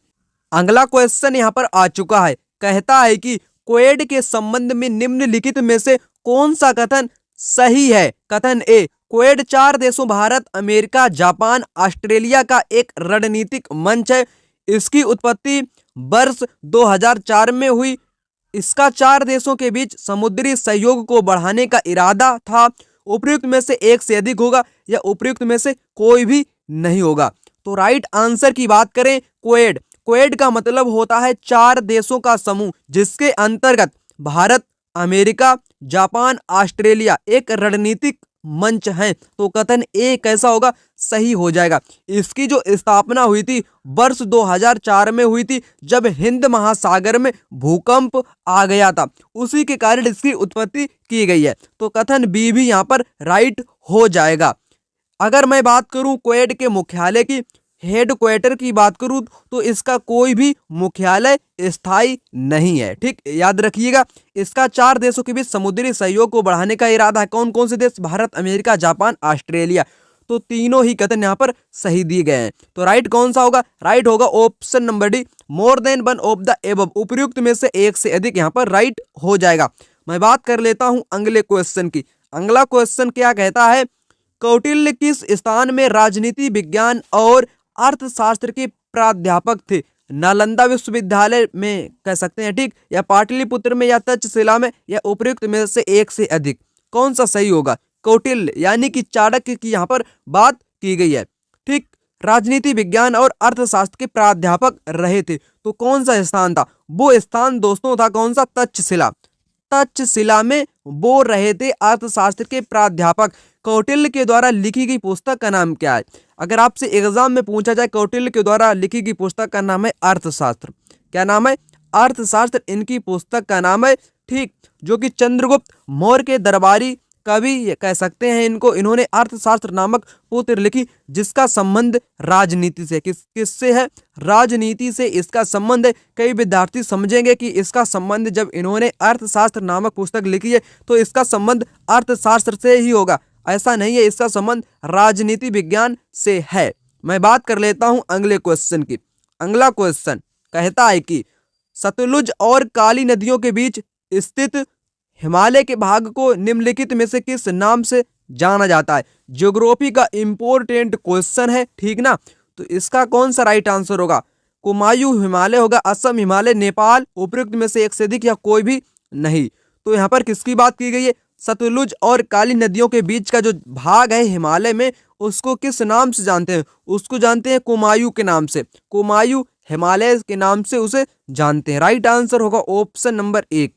अगला क्वेश्चन यहाँ पर आ चुका है। कहता है कि क्वेड के संबंध में निम्नलिखित में से कौन सा कथन सही है? कथन ए, क्वेड 4 देशों भारत, अमेरिका, जापान, ऑस्ट्रेलिया का एक रणनीतिक मंच है। इसकी उत्पत्ति वर्ष 2004 में हुई। इसका 4 देशों के बीच समुद्री सहयोग को बढ़ाने का इरादा था। उपर्युक्त में से एक से अधिक होगा या उपर्युक्त में से कोई भी नहीं होगा। तो राइट आंसर की बात करें, क्वेड, क्वेड का मतलब होता है 4 देशों का समूह, जिसके अंतर्गत भारत, अमेरिका, जापान, ऑस्ट्रेलिया एक रणनीतिक मंच है। तो कथन ए कैसा होगा? सही हो जाएगा। इसकी जो स्थापना हुई थी वर्ष 2004 में हुई थी, जब हिंद महासागर में भूकंप आ गया था, उसी के कारण इसकी उत्पत्ति की गई है। तो कथन बी भी यहाँ पर राइट हो जाएगा। अगर मैं बात करूं क्वेड के मुख्यालय की, हेडक्वार्टर की बात करूं, तो इसका कोई भी मुख्यालय स्थायी नहीं है। ठीक, याद रखिएगा। इसका 4 देशों के बीच समुद्री सहयोग को बढ़ाने का इरादा है। कौन कौन से देश? Bharat, America, Japan, Australia. तो तीनों ही कथन यहाँ पर सही दिए गए हैं। तो राइट कौन सा होगा? राइट होगा option number D, more than one of the above. उपर्युक्त में से एक से अधिक यहाँ पर राइट हो जाएगा। मैं बात कर लेता हूं अगले क्वेश्चन की। अगला क्वेश्चन क्या कहता है? कौटिल्य किस स्थान में राजनीति विज्ञान और अर्थशास्त्र के प्राध्यापक थे? नालंदा विश्वविद्यालय में कह सकते हैं, ठीक, या पाटलिपुत्र में, या तक्षशिला में, या उपर्युक्त में से एक से अधिक। कौन सा सही होगा? कौटिल्य यानी कि चाणक्य की यहाँ पर बात की गई है। ठीक, राजनीति विज्ञान और अर्थशास्त्र के प्राध्यापक रहे थे। तो कौन सा स्थान था? वो स्थान दोस्तों था कौन सा? तक्षशिला। तक्षशिला में वो रहे थे अर्थशास्त्र के प्राध्यापक। कौटिल्य के द्वारा लिखी गई पुस्तक का नाम क्या है? अगर आपसे एग्जाम में पूछा जाए कौटिल्य के द्वारा लिखी गई पुस्तक का नाम है अर्थशास्त्र। क्या नाम है? अर्थशास्त्र इनकी पुस्तक का नाम है। ठीक, जो कि चंद्रगुप्त मौर्य के दरबारी कवि कह सकते हैं इनको। इन्होंने अर्थशास्त्र नामक पुस्तक लिखी, जिसका संबंध राजनीति से, किससे है? राजनीति से इसका संबंध है। कई विद्यार्थी समझेंगे कि इसका संबंध, जब इन्होंने अर्थशास्त्र नामक पुस्तक लिखी है तो इसका संबंध अर्थशास्त्र से ही होगा। ऐसा नहीं है, इसका संबंध राजनीति विज्ञान से है। मैं बात कर लेता हूं अगले क्वेश्चन की। अगला क्वेश्चन कहता है कि सतलुज और काली नदियों के बीच स्थित हिमालय के भाग को निम्नलिखित में से किस नाम से जाना जाता है? ज्योग्राफी का इंपॉर्टेंट क्वेश्चन है, ठीक ना। तो इसका कौन सा राइट आंसर होगा? कुमायूं हिमालय होगा, असम हिमालय, नेपाल, उपर्युक्त में से एक से अधिक या कोई भी नहीं। तो यहाँ पर किसकी बात की गई है? सतलुज और काली नदियों के बीच का जो भाग है हिमालय में, उसको किस नाम से जानते हैं? उसको जानते हैं कुमायूं के नाम से। कुमायूं हिमालय के नाम से उसे जानते हैं। राइट आंसर होगा ऑप्शन नंबर 1।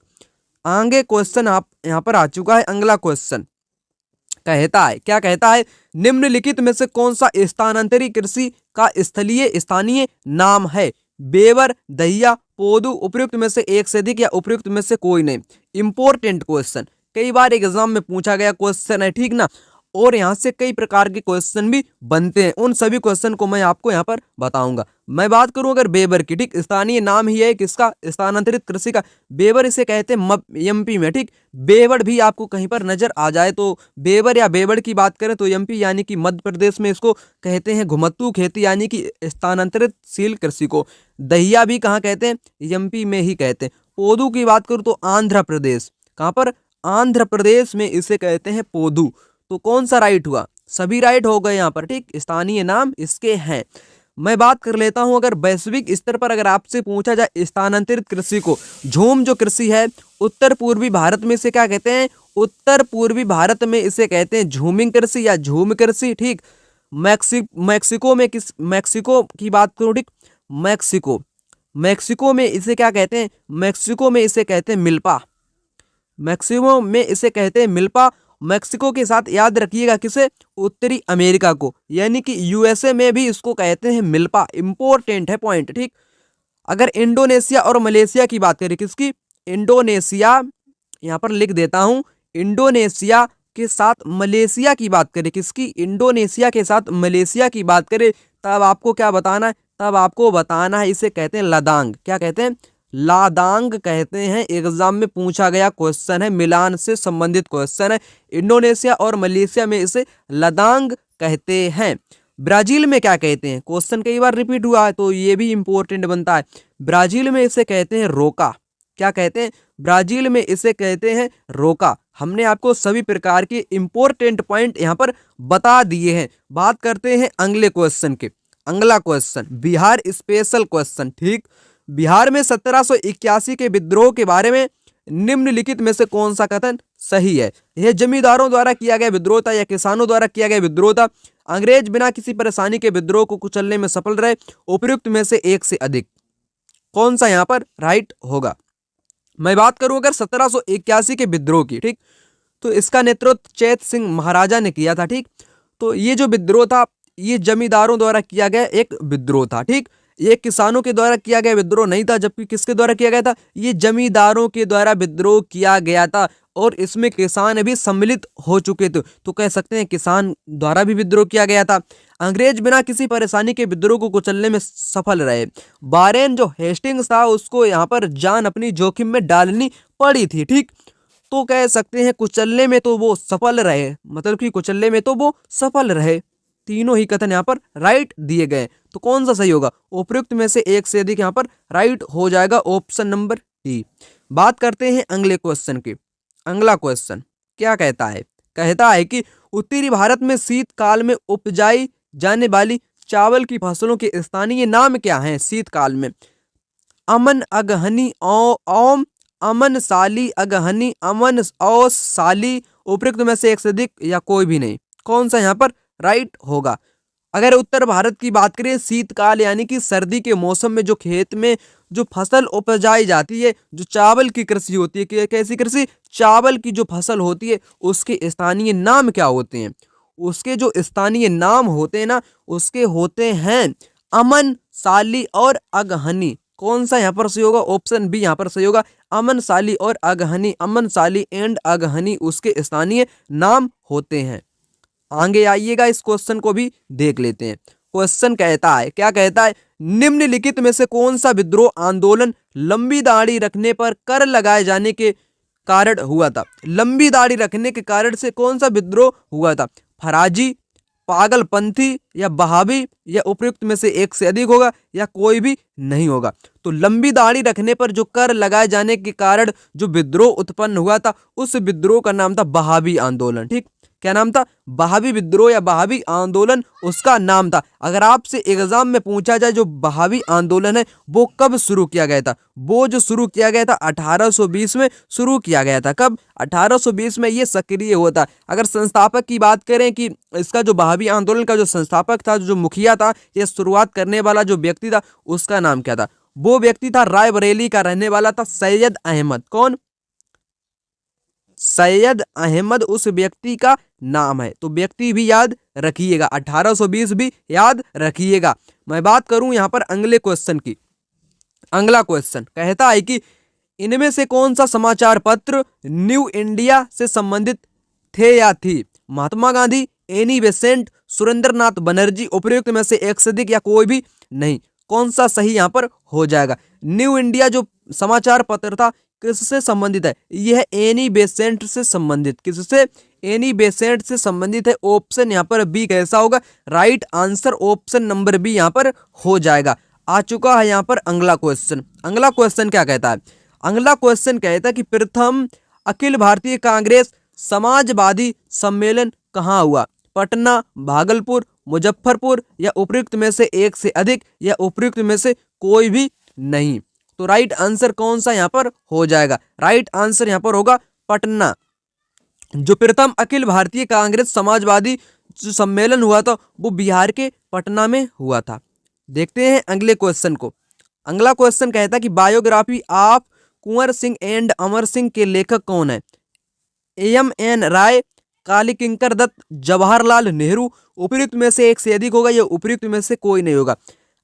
आगे क्वेश्चन आप यहाँ पर आ चुका है। अगला क्वेश्चन कहता है, क्या कहता है, निम्नलिखित में से कौन सा स्थानांतरित कृषि का स्थानीय नाम है? बेवर, दहिया, पोदू, उपयुक्त में से एक से अधिक या उपयुक्त में से कोई नहीं। इंपॉर्टेंट क्वेश्चन, कई बार एग्जाम में पूछा गया क्वेश्चन है, ठीक ना। और यहाँ से कई प्रकार के क्वेश्चन भी बनते हैं, उन सभी क्वेश्चन को मैं आपको यहाँ पर बताऊंगा। मैं बात करूं अगर बेबर की, ठीक, स्थानीय नाम ही है किसका? स्थानांतरित कृषि का। बेबर इसे कहते हैं एमपी में, ठीक। बेवड़ भी आपको कहीं पर नजर आ जाए तो बेबर या बेवड़ की बात करें तो एमपी यानी कि मध्य प्रदेश में इसको कहते हैं घुमत्तू खेती यानी कि स्थानांतरितशील कृषि को। दहिया भी कहाँ कहते हैं? एमपी में ही कहते हैं। पोदू की बात करूँ तो आंध्र प्रदेश, कहाँ पर? आंध्र प्रदेश में इसे कहते हैं पोदू। तो कौन सा राइट हुआ? सभी राइट हो गए यहाँ पर, ठीक। स्थानीय नाम इसके हैं। मैं बात कर लेता हूं अगर वैश्विक स्तर पर अगर आपसे पूछा जाए स्थानांतरित कृषि को, झूम जो कृषि है उत्तर पूर्वी भारत में इसे क्या कहते हैं? उत्तर पूर्वी भारत में इसे कहते हैं झूमिंग कृषि या झूम कृषि, ठीक। मैक्सिको की बात करूं, ठीक, मैक्सिको में इसे क्या कहते हैं? मैक्सिको में इसे कहते हैं मिल्पा। मैक्सिको में इसे कहते हैं मिल्पा। मैक्सिको के साथ याद रखिएगा किसे? उत्तरी अमेरिका को, यानी कि यूएसए में भी इसको कहते हैं मिल्पा। इंपॉर्टेंट है पॉइंट, ठीक। अगर इंडोनेशिया और मलेशिया की बात करें, किसकी? इंडोनेशिया, यहां पर लिख देता हूं, इंडोनेशिया के साथ मलेशिया की बात करें, किसकी? इंडोनेशिया के साथ मलेशिया की बात करें, तब आपको क्या बताना है? तब आपको बताना है इसे कहते हैं लादांग। क्या कहते हैं? लादांग कहते हैं। एग्जाम में पूछा गया क्वेश्चन है, मिलान से संबंधित क्वेश्चन है। इंडोनेशिया और मलेशिया में इसे लादांग कहते हैं। ब्राजील में क्या कहते हैं? क्वेश्चन कई बार रिपीट हुआ है तो ये भी इंपॉर्टेंट बनता है। ब्राजील में इसे कहते हैं रोका। क्या कहते हैं? ब्राजील में इसे कहते हैं रोका। हमने आपको सभी प्रकार के इंपॉर्टेंट पॉइंट यहाँ पर बता दिए हैं। बात करते हैं अगले क्वेश्चन के। अगला क्वेश्चन बिहार स्पेशल क्वेश्चन, ठीक। बिहार में 1781 के विद्रोह के बारे में निम्नलिखित में से कौन सा कथन सही है? यह जमींदारों द्वारा किया गया विद्रोह था या किसानों द्वारा किया गया विद्रोह था? अंग्रेज बिना किसी परेशानी के विद्रोह को कुचलने में सफल रहे? उपयुक्त में से एक से अधिक? कौन सा यहाँ पर राइट होगा? मैं बात करूं अगर 1781 के विद्रोह की, ठीक, तो इसका नेतृत्व चैत सिंह महाराजा ने किया था, ठीक। तो ये जो विद्रोह था ये जमींदारों द्वारा किया गया एक विद्रोह था, ठीक। ये किसानों के द्वारा किया गया विद्रोह नहीं था, जबकि किसके द्वारा किया गया था? ये जमींदारों के द्वारा विद्रोह किया गया था और इसमें किसान भी सम्मिलित हो चुके थे, तो कह सकते हैं किसान द्वारा भी विद्रोह किया गया था। अंग्रेज बिना किसी परेशानी के विद्रोह को कुचलने में सफल रहे। वारेन जो हेस्टिंग्स था उसको यहाँ पर जान अपनी जोखिम में डालनी पड़ी थी, ठीक। तो कह सकते हैं कुचलने में तो वो सफल रहे, मतलब कि कुचलने में तो वो सफल रहे। तीनों ही कथन यहाँ पर राइट दिए गए, तो कौन सा सही होगा? उपयुक्त में से एक से अधिक यहाँ पर राइट हो जाएगा, ऑप्शन नंबर डी। बात करते हैं अगले क्वेश्चन की। अगला क्वेश्चन क्या कहता है? कहता है कि उत्तरी भारत में शीतकाल में उपजाई जाने वाली चावल की फसलों के स्थानीय नाम क्या हैं? शीतकाल में अमन, अगहनी, ओम, अमन, साली, अगहनी, अमन, औस, साली। उपयुक्त में से एक से अधिक या कोई भी नहीं? कौन सा यहाँ पर राइट होगा? अगर उत्तर भारत की बात करें, शीतकाल यानी कि सर्दी के मौसम में जो खेत में जो फसल उपजाई जाती है, जो चावल की कृषि होती है, कैसी कृषि? चावल की जो फसल होती है उसके स्थानीय नाम क्या होते हैं? उसके जो स्थानीय नाम होते हैं ना, उसके होते हैं अमन, साली और अगहनी। कौन सा यहाँ पर सही होगा? ऑप्शन बी यहाँ पर सही होगा। अमन, साली और अगहनी, अमन, साली एंड अगहनी उसके स्थानीय नाम होते हैं। आगे आइएगा, इस क्वेश्चन को भी देख लेते हैं। क्वेश्चन कहता है, क्या कहता है? निम्नलिखित में से कौन सा विद्रोह आंदोलन लंबी दाढ़ी रखने पर कर लगाए जाने के कारण हुआ था? लंबी दाढ़ी रखने के कारण से कौन सा विद्रोह हुआ था? फराजी, पागलपंथी या बहावी? या उपयुक्त में से एक से अधिक होगा या कोई भी नहीं होगा? तो लंबी दाढ़ी रखने पर जो कर लगाए जाने के कारण जो विद्रोह उत्पन्न हुआ था उस विद्रोह का नाम था बहावी आंदोलन, ठीक। क्या नाम था? बहावी विद्रोह या बहावी आंदोलन उसका नाम था। अगर आपसे एग्जाम में पूछा जाए जो बहावी आंदोलन है वो कब शुरू किया गया था, वो जो शुरू किया गया था 1820 में शुरू किया गया था। कब? 1820 में ये सक्रिय हुआ था। अगर संस्थापक की बात करें कि इसका जो बहावी आंदोलन का जो संस्थापक था, जो मुखिया था, ये शुरुआत करने वाला जो व्यक्ति था, उसका नाम क्या था? वो व्यक्ति था रायबरेली का रहने वाला था सैयद अहमद। कौन? सैयद अहमद उस व्यक्ति का नाम है। तो व्यक्ति भी याद रखिएगा, 1820 भी याद रखिएगा। मैं बात करूं यहां पर अगले क्वेश्चन की। अगला क्वेश्चन कहता है कि इनमें से कौन सा समाचार पत्र न्यू इंडिया से संबंधित थे या थी? महात्मा गांधी, एनी बेसेंट, सुरेंद्रनाथ बनर्जी, उपयुक्त में से एक से अधिक या कोई भी नहीं। कौन सा सही यहाँ पर हो जाएगा? न्यू इंडिया जो समाचार पत्र था किससे संबंधित है? यह एनी बेसेंट से संबंधित। किससे? एनी बेसेंट से संबंधित है। ऑप्शन यहाँ पर बी कैसा होगा? Right answer option number B यहाँ पर हो जाएगा। आ चुका है यहाँ पर अगला क्वेश्चन। अगला क्वेश्चन क्या कहता है? अगला क्वेश्चन कहता है कि प्रथम अखिल भारतीय कांग्रेस समाजवादी सम्मेलन कहाँ हुआ? पटना, भागलपुर, मुजफ्फरपुर या उपयुक्त में से एक से अधिक या उपयुक्त में से कोई भी नहीं। तो राइट आंसर कौन सा यहाँ पर हो जाएगा? राइट आंसर यहाँ पर होगा पटना। जो प्रथम अखिल भारतीय कांग्रेस समाजवादी जो सम्मेलन हुआ था वो बिहार के पटना में हुआ था। देखते हैं अगले क्वेश्चन को। अगला क्वेश्चन कहता है कि biography of Kunwar Singh and Amar Singh के लेखक कौन है? एम.एन. राय, काली किंकर दत्त, जवाहरलाल नेहरू। उपयुक्त में से एक से अधिक होगा या उपयुक्त में से कोई नहीं होगा।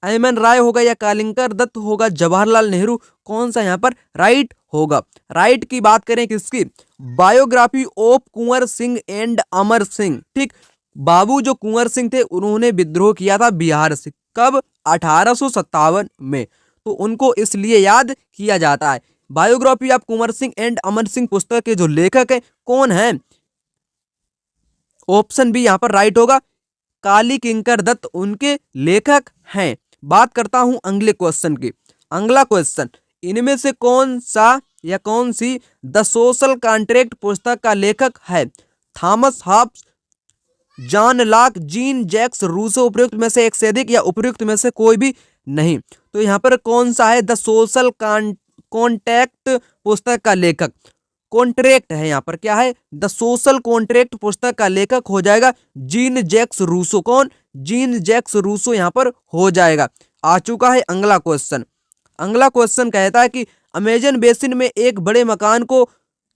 एम.एन. राय होगा या कालिंकर दत्त होगा, जवाहरलाल नेहरू, कौन सा यहाँ पर राइट होगा? राइट की बात करें किसकी? Biography of Kunwar Singh and Amar Singh. ठीक, बाबू जो कुंवर सिंह थे उन्होंने विद्रोह किया था बिहार से। कब? 1857 में। तो उनको इसलिए याद किया जाता है। Biography of Kunwar Singh and Amar Singh पुस्तक के जो लेखक है कौन है? ऑप्शन बी यहाँ पर राइट होगा, काली किंकर दत्त उनके लेखक हैं। बात करता हूं अगले क्वेश्चन की। अगला क्वेश्चन, इनमें से कौन सा या कौन सी द सोशल कॉन्ट्रैक्ट पुस्तक का लेखक है? Thomas Hobbes, John Locke, Jean Jacques Rousseau. उपयुक्त में से एक से अधिक या उपयुक्त में से कोई भी नहीं। तो यहाँ पर कौन सा है द सोशल कॉन्ट्रैक्ट पुस्तक का लेखक? कॉन्ट्रैक्ट है यहाँ पर, क्या है? द सोशल कॉन्ट्रैक्ट पुस्तक का लेखक हो जाएगा जीन जैक्स रूसो। कौन? जीन जैक्स रूसो यहाँ पर हो जाएगा। आ चुका है अगला क्वेश्चन। अगला क्वेश्चन कहता है कि अमेजन बेसिन में एक बड़े मकान को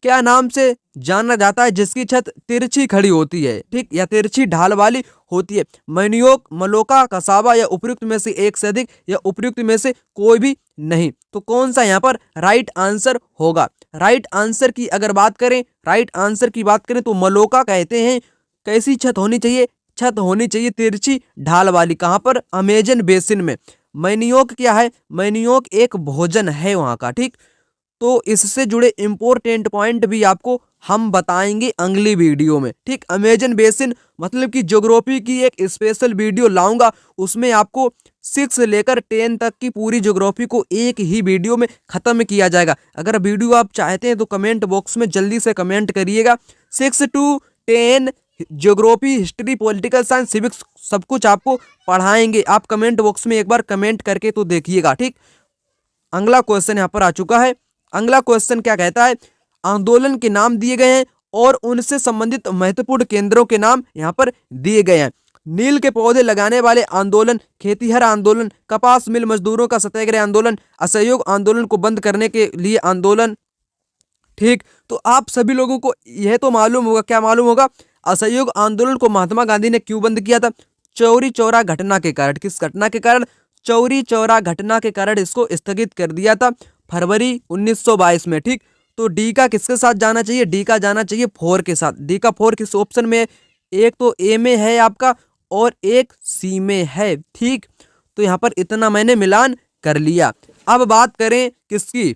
क्या नाम से जाना जाता है जिसकी छत तिरछी खड़ी होती है? ठीक, या तिरछी ढाल वाली होती है। मैनियोक, मलोका, कसाबा या उपयुक्त में से एक से अधिक या उपयुक्त में से कोई भी नहीं। तो कौन सा यहाँ पर राइट आंसर होगा? राइट आंसर की अगर बात करें, राइट आंसर की बात करें तो मलोका कहते हैं। कैसी छत होनी चाहिए? छत होनी चाहिए तिरछी ढाल वाली। कहाँ पर? अमेजन बेसिन में। मैनियोक क्या है? मैनियोक एक भोजन है वहाँ का। ठीक, तो इससे जुड़े इंपॉर्टेंट पॉइंट भी आपको हम बताएंगे अगली वीडियो में। ठीक, अमेजन बेसिन मतलब कि ज्योग्राफी की एक स्पेशल वीडियो लाऊंगा। उसमें आपको 6 से लेकर 10 तक की पूरी ज्योग्राफी को एक ही वीडियो में खत्म किया जाएगा। अगर वीडियो आप चाहते हैं तो कमेंट बॉक्स में जल्दी से कमेंट करिएगा। 6 to 10 geography, history, political science, civics सब कुछ आपको पढ़ाएंगे। आप कमेंट बॉक्स में एक बार कमेंट करके तो देखिएगा। ठीक, अगला क्वेश्चन यहाँ पर आ चुका है। अगला क्वेश्चन क्या कहता है? आंदोलन के नाम दिए गए हैं और उनसे संबंधित महत्वपूर्ण केंद्रों के नाम यहाँ पर दिए गए हैं। नील के पौधे लगाने वाले आंदोलन, खेतीहर आंदोलन, कपास मिल मजदूरों का सत्याग्रह आंदोलन, असहयोग आंदोलन को बंद करने के लिए आंदोलन। ठीक, तो आप सभी लोगों को यह तो मालूम होगा, क्या मालूम होगा? असहयोग आंदोलन को महात्मा गांधी ने क्यों बंद किया था? चौरी चौरा घटना के कारण। किस घटना के कारण? चौरी चौरा घटना के कारण इसको स्थगित कर दिया था फरवरी 1922 में। ठीक, तो डी का किसके साथ जाना चाहिए? डी का जाना चाहिए 4 के साथ। डी का 4 किस ऑप्शन में? एक तो ए में है आपका और एक सी में है। ठीक, तो यहाँ पर इतना मैंने मिलान कर लिया। अब बात करें किसकी?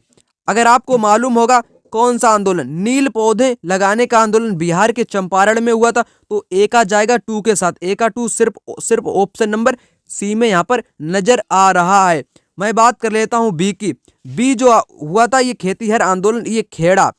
अगर आपको मालूम होगा कौन सा आंदोलन, नील पौधे लगाने का आंदोलन बिहार के चंपारण में हुआ था, तो ए का जाएगा 2 के साथ। ए का 2 सिर्फ ऑप्शन नंबर सी में यहाँ पर नजर आ रहा है। मैं बात कर लेता हूँ बी की। बी जो हुआ था ये खेतीहर आंदोलन, ये खेड़ा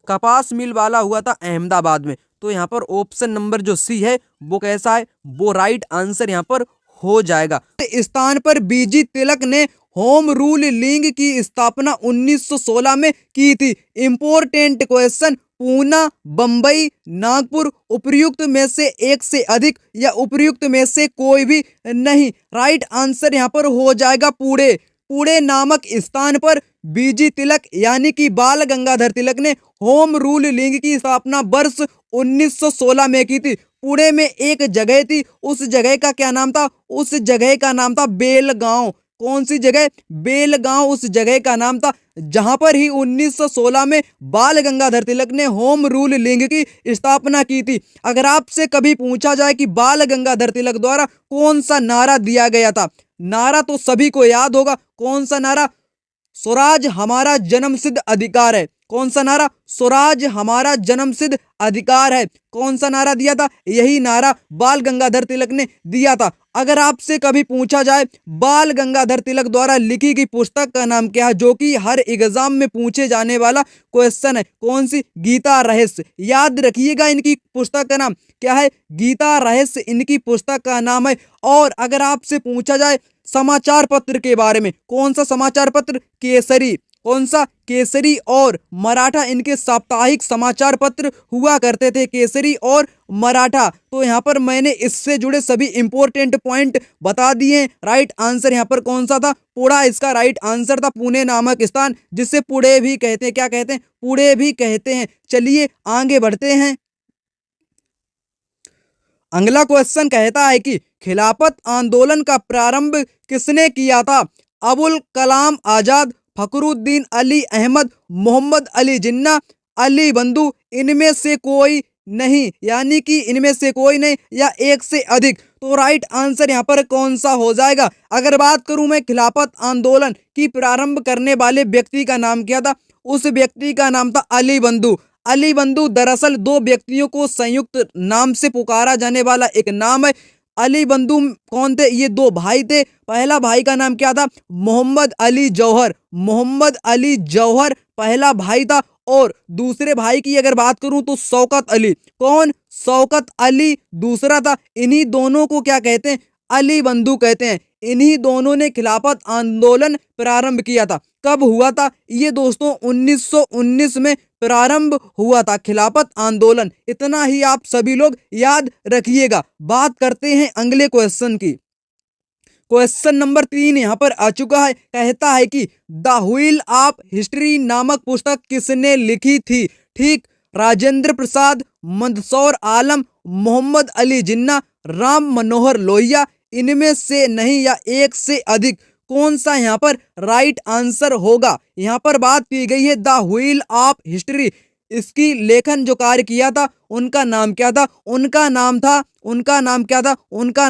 कपास मिल वाला हुआ था अहमदाबाद में। तो यहाँ पर ऑप्शन नंबर जो सी है वो कैसा है, वो राइट आंसर यहाँ पर हो जाएगा। स्थान पर बीजी तिलक ने होम रूल लीग की स्थापना 1916 में की थी। इंपॉर्टेंट क्वेश्चन, पूना, बंबई, नागपुर उपर्युक्त में से एक से अधिक या उपर्युक्त में से कोई भी नहीं। राइट आंसर यहाँ पर हो जाएगा पुणे। पुणे नामक स्थान पर बीजी तिलक यानी कि बाल गंगाधर तिलक ने होम रूल लीग की स्थापना वर्ष 1916 में की थी। पुणे में एक जगह थी, उस जगह का क्या नाम था, उस जगह का नाम था बेलगांव। कौन सी जगह, बेलगांव उस जगह का नाम था, जहां पर ही 1916 में बाल गंगाधर तिलक ने होम रूल लीग की स्थापना की थी। अगर आपसे कभी पूछा जाए कि बाल गंगाधर तिलक द्वारा कौन सा नारा दिया गया था, नारा तो सभी को याद होगा। कौन सा नारा, स्वराज हमारा जन्मसिद्ध अधिकार है। कौन सा नारा, स्वराज हमारा जन्मसिद्ध अधिकार है। कौन सा नारा दिया था, यही नारा बाल गंगाधर तिलक ने दिया था। अगर आपसे कभी पूछा जाए बाल गंगाधर तिलक द्वारा लिखी गई पुस्तक का नाम क्या है, जो कि हर एग्जाम में पूछे जाने वाला क्वेश्चन है, कौन सी, गीता रहस्य। याद रखिएगा इनकी पुस्तक का नाम क्या है, गीता रहस्य इनकी पुस्तक का नाम है। और अगर आपसे पूछा जाए समाचार पत्र के बारे में, कौन सा समाचार पत्र, केसरी। कौन सा, केसरी और मराठा इनके साप्ताहिक समाचार पत्र हुआ करते थे, केसरी और मराठा। तो यहाँ पर मैंने इससे जुड़े सभी इंपॉर्टेंट पॉइंट बता दिए। राइट आंसर यहाँ पर कौन सा था, पुणे इसका राइट आंसर था। पुणे नामक स्थान जिसे पुणे भी कहते हैं, क्या कहते हैं, पुणे भी कहते हैं। चलिए आगे बढ़ते हैं। अगला क्वेश्चन कहता है कि खिलाफत आंदोलन का प्रारंभ किसने किया था। अबुल कलाम आजाद, फखरुद्दीन अली अहमद, मोहम्मद अली जिन्ना, अली बंधु, इनमें से कोई नहीं, यानी कि इनमें से कोई नहीं या एक से अधिक। तो राइट आंसर यहाँ पर कौन सा हो जाएगा। अगर बात करूं मैं खिलाफत आंदोलन की प्रारंभ करने वाले व्यक्ति का नाम क्या था, उस व्यक्ति का नाम था अली बंधु। अली बंधु दरअसल दो व्यक्तियों को संयुक्त नाम से पुकारा जाने वाला एक नाम है। अली बंधु कौन थे, ये दो भाई थे। पहला भाई का नाम क्या था, मोहम्मद अली जौहर। मोहम्मद अली जौहर पहला भाई था। और दूसरे भाई की अगर बात करूं तो शौकत अली। कौन, शौकत अली दूसरा था। इन्हीं दोनों को क्या कहते हैं, अली बंधु कहते हैं। इन्हीं दोनों ने खिलाफत आंदोलन प्रारंभ किया था। कब हुआ था ये दोस्तों, 1919 में प्रारंभ हुआ था खिलाफत आंदोलन। इतना ही आप सभी लोग याद रखिएगा। बात करते हैं अगले क्वेश्चन की। क्वेश्चन नंबर 3 यहाँ पर आ चुका है। कहता है कि द व्हील ऑफ हिस्ट्री नामक पुस्तक किसने लिखी थी। ठीक, राजेंद्र प्रसाद, मंदसौर आलम, मोहम्मद अली जिन्ना, राम मनोहर लोहिया, इनमें से नहीं या एक से अधिक। कौन सा यहाँ पर राइट आंसर होगा। यहाँ पर बात की गई है द व्हील ऑफ हिस्ट्री। इसकी लेखन जो कार्य किया था उनका नाम क्या था, उनका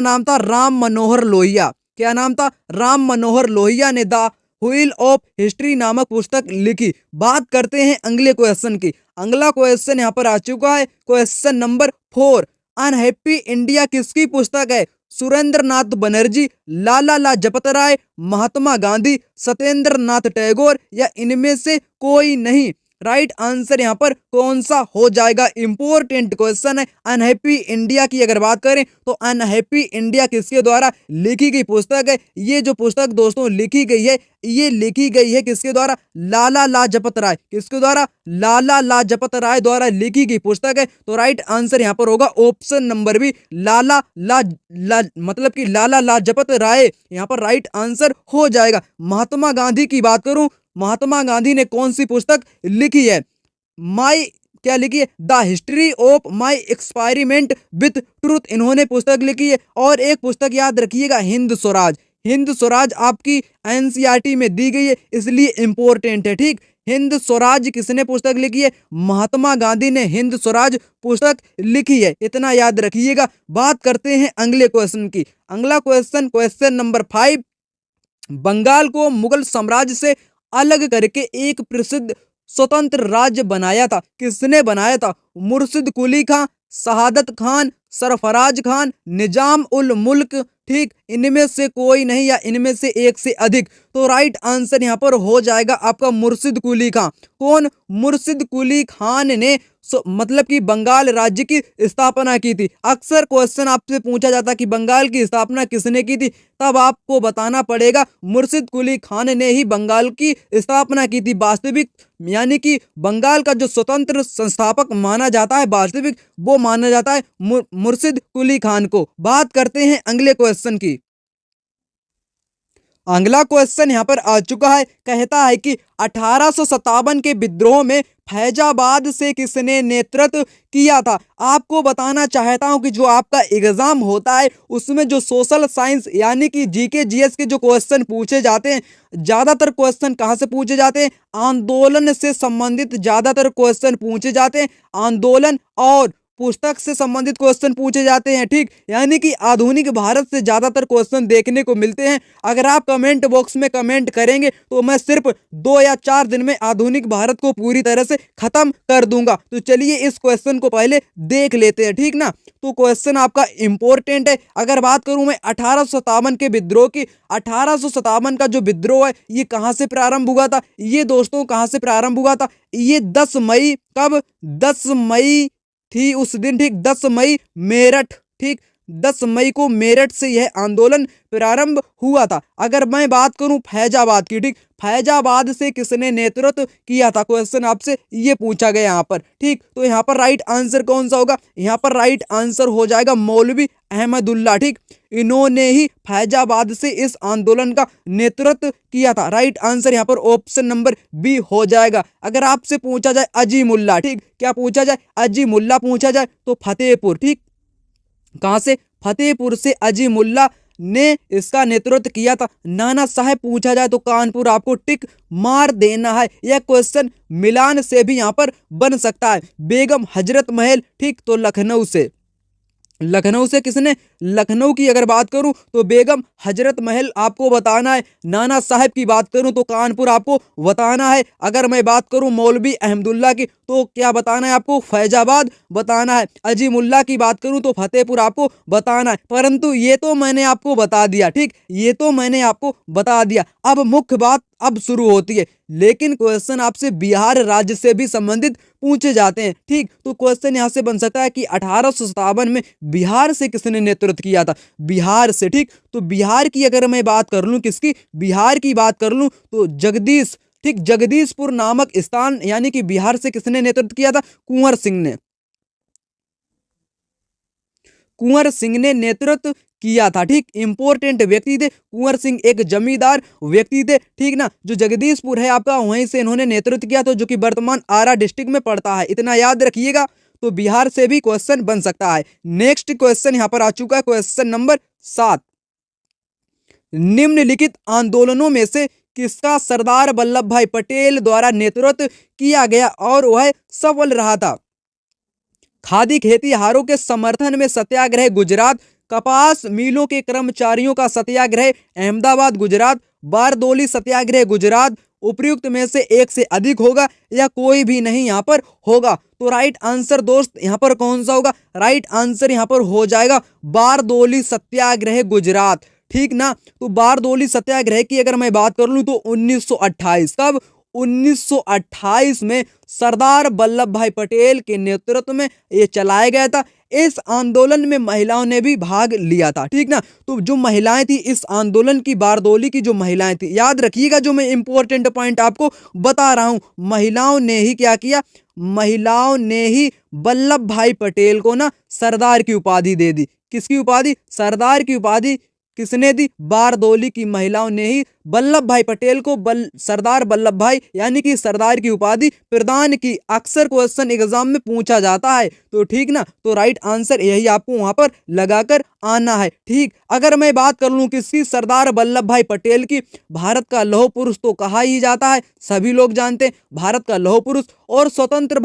नाम था राम मनोहर लोहिया। क्या नाम था, राम मनोहर लोहिया ने द व्हील ऑफ हिस्ट्री नामक पुस्तक लिखी। बात करते हैं अगले क्वेश्चन की। अगला क्वेश्चन यहाँ पर आ चुका है। क्वेश्चन नंबर 4, अनहैप्पी इंडिया किसकी पुस्तक है। सुरेंद्र नाथ बनर्जी, लाला लाजपत राय, महात्मा गांधी, सत्येंद्र नाथ टैगोर या इनमें से कोई नहीं। राइट आंसर यहाँ पर कौन सा हो जाएगा। इंपॉर्टेंट क्वेश्चन है। अनहैप्पी इंडिया की अगर बात करें तो अनहैप्पी इंडिया किसके द्वारा लिखी गई पुस्तक है। ये जो पुस्तक दोस्तों लिखी गई है, ये लिखी गई है किसके द्वारा, लाला लाजपत राय। किसके द्वारा, लाला लाजपत राय द्वारा लिखी गई पुस्तक है। तो राइट आंसर यहाँ पर होगा ऑप्शन नंबर बी, मतलब कि लाला लाजपत राय यहाँ पर राइट आंसर हो जाएगा। महात्मा गांधी की बात करूं, महात्मा गांधी ने कौन सी पुस्तक लिखी है, क्या लिखी है, the history of my experiment with truth, इन्होंने पुस्तक लिखी है। और एक पुस्तक याद रखिएगा, हिंद स्वराज। हिंद स्वराज आपकी एनसीईआरटी में दी गई है, इसलिए इंपॉर्टेंट है। ठीक, हिंद स्वराज किसने पुस्तक लिखी है, महात्मा गांधी ने हिंद स्वराज पुस्तक लिखी है, इतना याद रखिएगा। बात करते हैं अगले क्वेश्चन की। अगला क्वेश्चन, क्वेश्चन नंबर 5, बंगाल को मुगल साम्राज्य से अलग करके एक प्रसिद्ध स्वतंत्र राज्य बनाया था। किसने बनाया था, मुर्शिद कुली खां, शहादत खान, सरफराज खान, निजाम उल मुल्क। ठीक, इनमें से कोई नहीं या इनमें से एक से अधिक। तो राइट आंसर यहाँ पर हो जाएगा आपका मुर्शिद कुली खां। कौन, मुर्शिद कुली खान ने मतलब कि बंगाल राज्य की स्थापना की थी। अक्सर क्वेश्चन आपसे पूछा जाता है कि बंगाल की स्थापना किसने की थी, तब आपको बताना पड़ेगा मुर्शिद कुली खान ने ही बंगाल की स्थापना की थी। वास्तविक यानी कि बंगाल का जो स्वतंत्र संस्थापक माना जाता है वास्तविक, वो माना जाता है मुर्शिद कुली खान को। बात करते हैं अगले क्वेश्चन की। अगला क्वेश्चन यहाँ पर आ चुका है, कहता है कि 1857 के विद्रोह में फैजाबाद से किसने नेतृत्व किया था। आपको बताना चाहता हूं कि जो आपका एग्जाम होता है उसमें जो सोशल साइंस यानी कि जीके जीएस के जो क्वेश्चन पूछे जाते हैं, ज्यादातर क्वेश्चन कहां से पूछे जाते हैं, आंदोलन से संबंधित ज्यादातर क्वेश्चन पूछे जाते हैं। आंदोलन और पुस्तक से संबंधित क्वेश्चन पूछे जाते हैं। ठीक, यानी कि आधुनिक भारत से ज्यादातर क्वेश्चन देखने को मिलते हैं। अगर आप कमेंट बॉक्स में कमेंट करेंगे तो मैं सिर्फ 2 या 4 दिन में आधुनिक भारत को पूरी तरह से खत्म कर दूंगा। तो चलिए इस क्वेश्चन को पहले देख लेते हैं। ठीक ना, तो क्वेश्चन आपका इंपॉर्टेंट है। अगर बात करूं मैं 1857 के विद्रोह की, 1857 का जो विद्रोह है ये कहां से प्रारंभ हुआ था, ये दोस्तों कहां से प्रारंभ हुआ था, ये 10 मई, कब, 10 मई थी उस दिन। ठीक, 10 मई मेरठ, ठीक 10 मई को मेरठ से यह आंदोलन प्रारंभ हुआ था। अगर मैं बात करूं फैजाबाद की, ठीक, फैजाबाद से किसने नेतृत्व किया था, क्वेश्चन आपसे ये पूछा गया यहाँ पर। ठीक, तो यहाँ पर राइट आंसर कौन सा होगा, यहाँ पर राइट आंसर हो जाएगा मौलवी अहमदुल्ला। ठीक, इन्होंने ही फैजाबाद से इस आंदोलन का नेतृत्व किया था। राइट आंसर यहाँ पर ऑप्शन नंबर बी हो जाएगा। अगर आपसे पूछा जाए अजीमुल्ला, ठीक, क्या पूछा जाए, अजीमुल्ला पूछा जाए तो फतेहपुर, ठीक, कहां से, फतेहपुर से अजीमुल्ला ने इसका नेतृत्व किया था। नाना साहेब पूछा जाए तो कानपुर, आपको टिक मार देना है। यह क्वेश्चन मिलान से भी यहां पर बन सकता है। बेगम हजरत महल, ठीक, तो लखनऊ से, लखनऊ से किसने, लखनऊ की अगर बात करूं तो बेगम हजरत महल आपको बताना है। नाना साहब की बात करूं तो कानपुर आपको बताना है। अगर मैं बात करूं मौलवी अहमदुल्ला की तो क्या बताना है आपको, फैजाबाद बताना है। अजीमुल्ला की बात करूं तो फतेहपुर आपको बताना है। परंतु ये तो मैंने आपको बता दिया, ठीक, ये तो मैंने आपको बता दिया। अब मुख्य बात अब शुरू होती है, लेकिन क्वेश्चन आपसे बिहार राज्य से भी संबंधित पूछे जाते हैं। ठीक, तो क्वेश्चन यहां से बन सकता है कि 1857 में बिहार से किसने नेतृत्व किया था, बिहार से। ठीक, तो बिहार की अगर मैं बात कर लूं, किसकी, बिहार की बात कर लूं तो जगदीश, ठीक, जगदीशपुर नामक स्थान यानी कि बिहार से किसने नेतृत्व किया था, कुंवर सिंह ने, कुंवर सिंह ने नेतृत्व किया था। ठीक, इंपॉर्टेंट व्यक्ति थे कुंवर सिंह, एक जमींदार व्यक्ति थे। ठीक ना, जो जगदीशपुर है आपका वहीं से इन्होंने नेतृत्व किया, तो जो कि वर्तमान आरा डिस्ट्रिक्ट में पड़ता है, इतना याद रखिएगा। तो बिहार से भी क्वेश्चन बन सकता है। नेक्स्ट क्वेश्चन यहां पर आ चुका है, क्वेश्चन नंबर 7। निम्नलिखित आंदोलनों में से किसका सरदार वल्लभ भाई पटेल द्वारा नेतृत्व किया गया और वह सफल रहा था। खादी खेतीहारों के समर्थन में सत्याग्रह गुजरात, कपास मिलों के कर्मचारियों का सत्याग्रह अहमदाबाद गुजरात, बारदोली सत्याग्रह गुजरात, उपयुक्त में से एक से अधिक होगा या कोई भी नहीं यहाँ पर होगा। तो राइट आंसर दोस्त यहाँ पर कौन सा होगा, राइट आंसर यहाँ पर हो जाएगा बारदोली सत्याग्रह गुजरात। ठीक ना, तो बारदोली सत्याग्रह की अगर मैं बात कर लूं तो 1928, कब, 1928 में सरदार वल्लभ भाई पटेल के नेतृत्व में ये चलाया गया था। इस आंदोलन में महिलाओं ने भी भाग लिया था। ठीक ना, तो जो महिलाएं थी इस आंदोलन की, बारदोली की जो महिलाएं थी, याद रखिएगा जो मैं इंपॉर्टेंट पॉइंट आपको बता रहा हूं, महिलाओं ने ही क्या किया, महिलाओं ने ही वल्लभ भाई पटेल को ना सरदार की उपाधि दे दी। किसकी उपाधि, सरदार की उपाधि किसने दी, बारदोली की महिलाओं ने ही वल्लभ भाई पटेल को सरदार वल्लभ भाई यानी कि सरदार की उपाधि प्रदान की। अक्सर क्वेश्चन एग्जाम में पूछा जाता है। तो ठीक ना, तो राइट आंसर यही आपको वहां पर लगाकर आना है। ठीक, अगर मैं बात कर लूं किसकी, सरदार वल्लभ भाई पटेल की, भारत का लौह पुरुष तो कहा ही जाता है, सभी लोग जानते हैं भारत का लौह पुरुष। और स्वतंत्र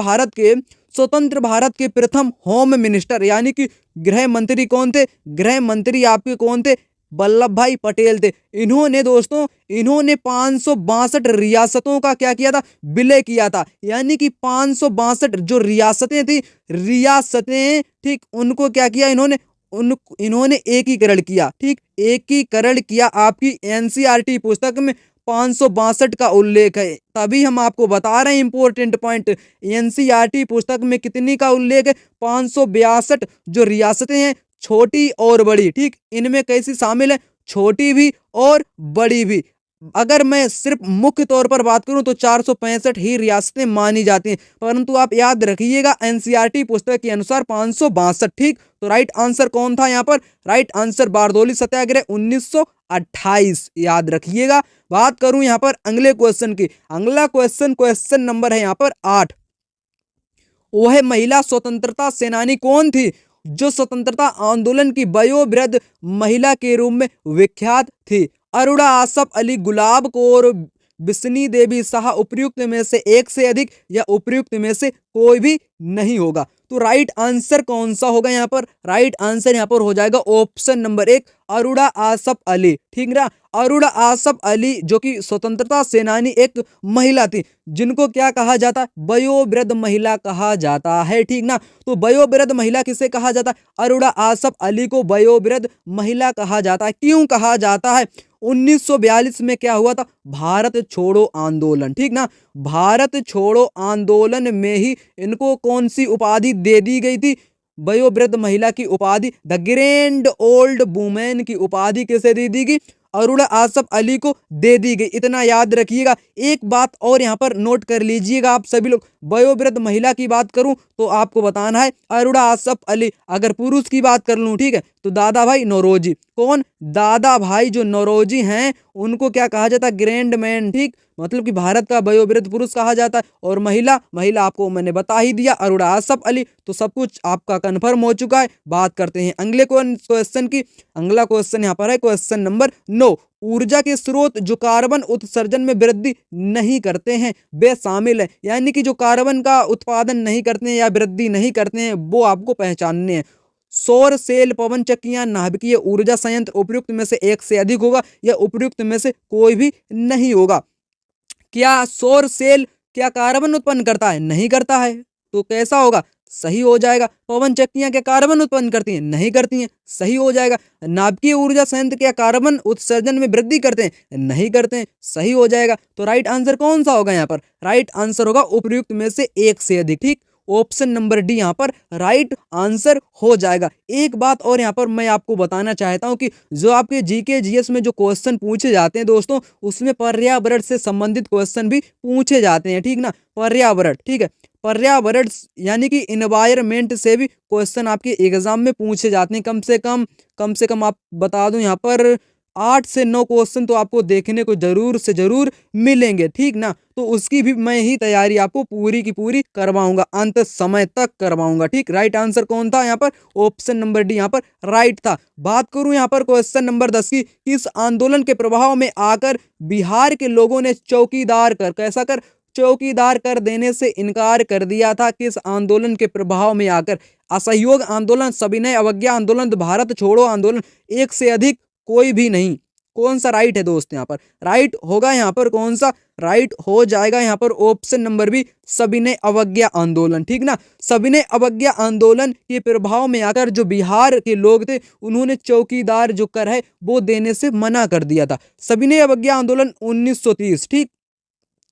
भारत के प्रथम होम मिनिस्टर यानी कि गृह मंत्री कौन थे, गृह मंत्री आपके कौन थे, वल्लभ भाई पटेल थे। इन्होंने दोस्तों, इन्होंने 562 रियासतों का क्या किया था, विलय किया था। यानी कि 562 जो रियासतें थी, रियासतें, ठीक, उनको क्या किया इन्होंने एकीकरण किया। ठीक, एकीकरण किया। आपकी एनसीईआरटी पुस्तक में 562 का उल्लेख है। तभी हम आपको बता रहे हैं इंपॉर्टेंट पॉइंट, एनसीईआरटी पुस्तक में कितनी का उल्लेख है, 562 जो रियासतें हैं छोटी और बड़ी, ठीक, इनमें कैसी शामिल है, छोटी भी और बड़ी भी। अगर मैं सिर्फ मुख्य तौर पर बात करूं तो 465 ही रियासतें मानी जाती हैं, परंतु आप याद रखिएगा एनसीईआरटी पुस्तक के अनुसार 562, ठीक। तो राइट आंसर कौन था यहाँ पर, राइट आंसर बारदौली सत्याग्रह 1928, याद रखिएगा। बात करूं यहाँ पर अगले क्वेश्चन की, अगला क्वेश्चन नंबर है यहाँ पर 8। वह महिला स्वतंत्रता सेनानी कौन थी जो स्वतंत्रता आंदोलन की वयोवृद्ध महिला के रूप में विख्यात थी? अरुणा आसफ अली, गुलाब कौर, बिस्नी देवी शाह, उपयुक्त में से एक से अधिक या उपयुक्त में से कोई भी नहीं होगा। तो राइट आंसर कौन सा होगा यहाँ पर, राइट आंसर यहाँ पर हो जाएगा ऑप्शन नंबर 1, अरुणा आसफ अली, ठीक ना। अरुणा आसफ अली जो कि स्वतंत्रता सेनानी एक महिला थी, जिनको क्या कहा जाता है, वयोवृद्ध महिला कहा जाता है, ठीक ना। तो वयोवृद्ध महिला किसे कहा जाता है, अरुणा आसफ अली को वयोवृद्ध महिला कहा जाता है। क्यों कहा जाता है, 1942 में क्या हुआ था, भारत छोड़ो आंदोलन, ठीक ना। भारत छोड़ो आंदोलन में ही इनको कौन सी उपाधि दे दी गई थी, वयोवृद्ध महिला की उपाधि, द ग्रैंड ओल्ड वुमेन की उपाधि किसे दे दी गई, अरुणा आसफ अली को दे दी गई। इतना याद रखिएगा। एक बात और यहाँ पर नोट कर लीजिएगा आप सभी लोग, वयोवृद्ध महिला की बात करूं तो आपको बताना है अरुणा आसफ अली। अगर पुरुष की बात कर लूं, ठीक है, तो दादा भाई नौरोजी, कौन, दादा भाई जो नौरोजी हैं उनको क्या कहा जाता है, ग्रैंड मैन, ठीक, मतलब कि भारत का वयोवृद्ध पुरुष कहा जाता है। और महिला आपको मैंने बता ही दिया, अरुणा आसफ अली। तो सब कुछ आपका कन्फर्म हो चुका है। बात करते हैं अगले क्वेश्चन की। अगला क्वेश्चन यहाँ पर है क्वेश्चन नंबर 9। ऊर्जा के स्रोत जो कार्बन उत्सर्जन में वृद्धि नहीं करते हैं वे शामिल है, यानी कि जो कार्बन का उत्पादन नहीं करते हैं या वृद्धि नहीं करते हैं वो आपको पहचानने हैं। सौर सेल, पवन चक्कियां, नाभिकीय ऊर्जा संयंत्र उपयुक्त में से एक से अधिक होगा या उपयुक्त में से कोई भी नहीं होगा। क्या सौर सेल क्या कार्बन उत्पन्न करता है, नहीं करता है, तो कैसा होगा, सही हो जाएगा। पवन चक्कियां क्या कार्बन उत्पन्न करती हैं, नहीं करती हैं, सही हो जाएगा। नाभिकीय ऊर्जा संयंत्र क्या कार्बन उत्सर्जन में वृद्धि करते हैं, नहीं करते हैं, सही हो जाएगा। तो राइट आंसर कौन सा होगा यहाँ पर, राइट आंसर होगा उपयुक्त में से एक से अधिक, ठीक, ऑप्शन नंबर डी यहाँ पर राइट आंसर हो जाएगा। एक बात और यहाँ पर मैं आपको बताना चाहता हूँ कि जो आपके जीके जीएस में जो क्वेश्चन पूछे जाते हैं दोस्तों, उसमें पर्यावरण से संबंधित क्वेश्चन भी पूछे जाते हैं, ठीक ना, पर्यावरण, ठीक है, पर्यावरण यानी कि इन्वायरमेंट से भी क्वेश्चन आपके एग्जाम में पूछे जाते हैं। कम से कम आप बता दूं यहाँ पर 8 से 9 क्वेश्चन तो आपको देखने को जरूर से जरूर मिलेंगे, ठीक ना। तो उसकी भी मैं ही तैयारी आपको पूरी की पूरी करवाऊंगा, अंत समय तक करवाऊंगा, ठीक। राइट आंसर कौन था यहाँ पर, ऑप्शन नंबर डी यहाँ पर राइट था। बात करूं यहाँ पर क्वेश्चन नंबर 10 की, इस आंदोलन के प्रभाव में आकर बिहार के लोगों ने चौकीदार कर देने से इनकार कर दिया था। किस आंदोलन के प्रभाव में आकर, असहयोग आंदोलन, सविनय अवज्ञा आंदोलन, भारत छोड़ो आंदोलन, एक से अधिक कोई भी नहीं। कौन सा राइट है दोस्त, यहाँ पर राइट होगा, यहाँ पर कौन सा राइट हो जाएगा, यहाँ पर ऑप्शन नंबर बी, सविनय अवज्ञा आंदोलन, ठीक ना। सविनय अवज्ञा आंदोलन के प्रभाव में आकर जो बिहार के लोग थे उन्होंने चौकीदार जो कर है वो देने से मना कर दिया था। सविनय अवज्ञा आंदोलन 1930, ठीक,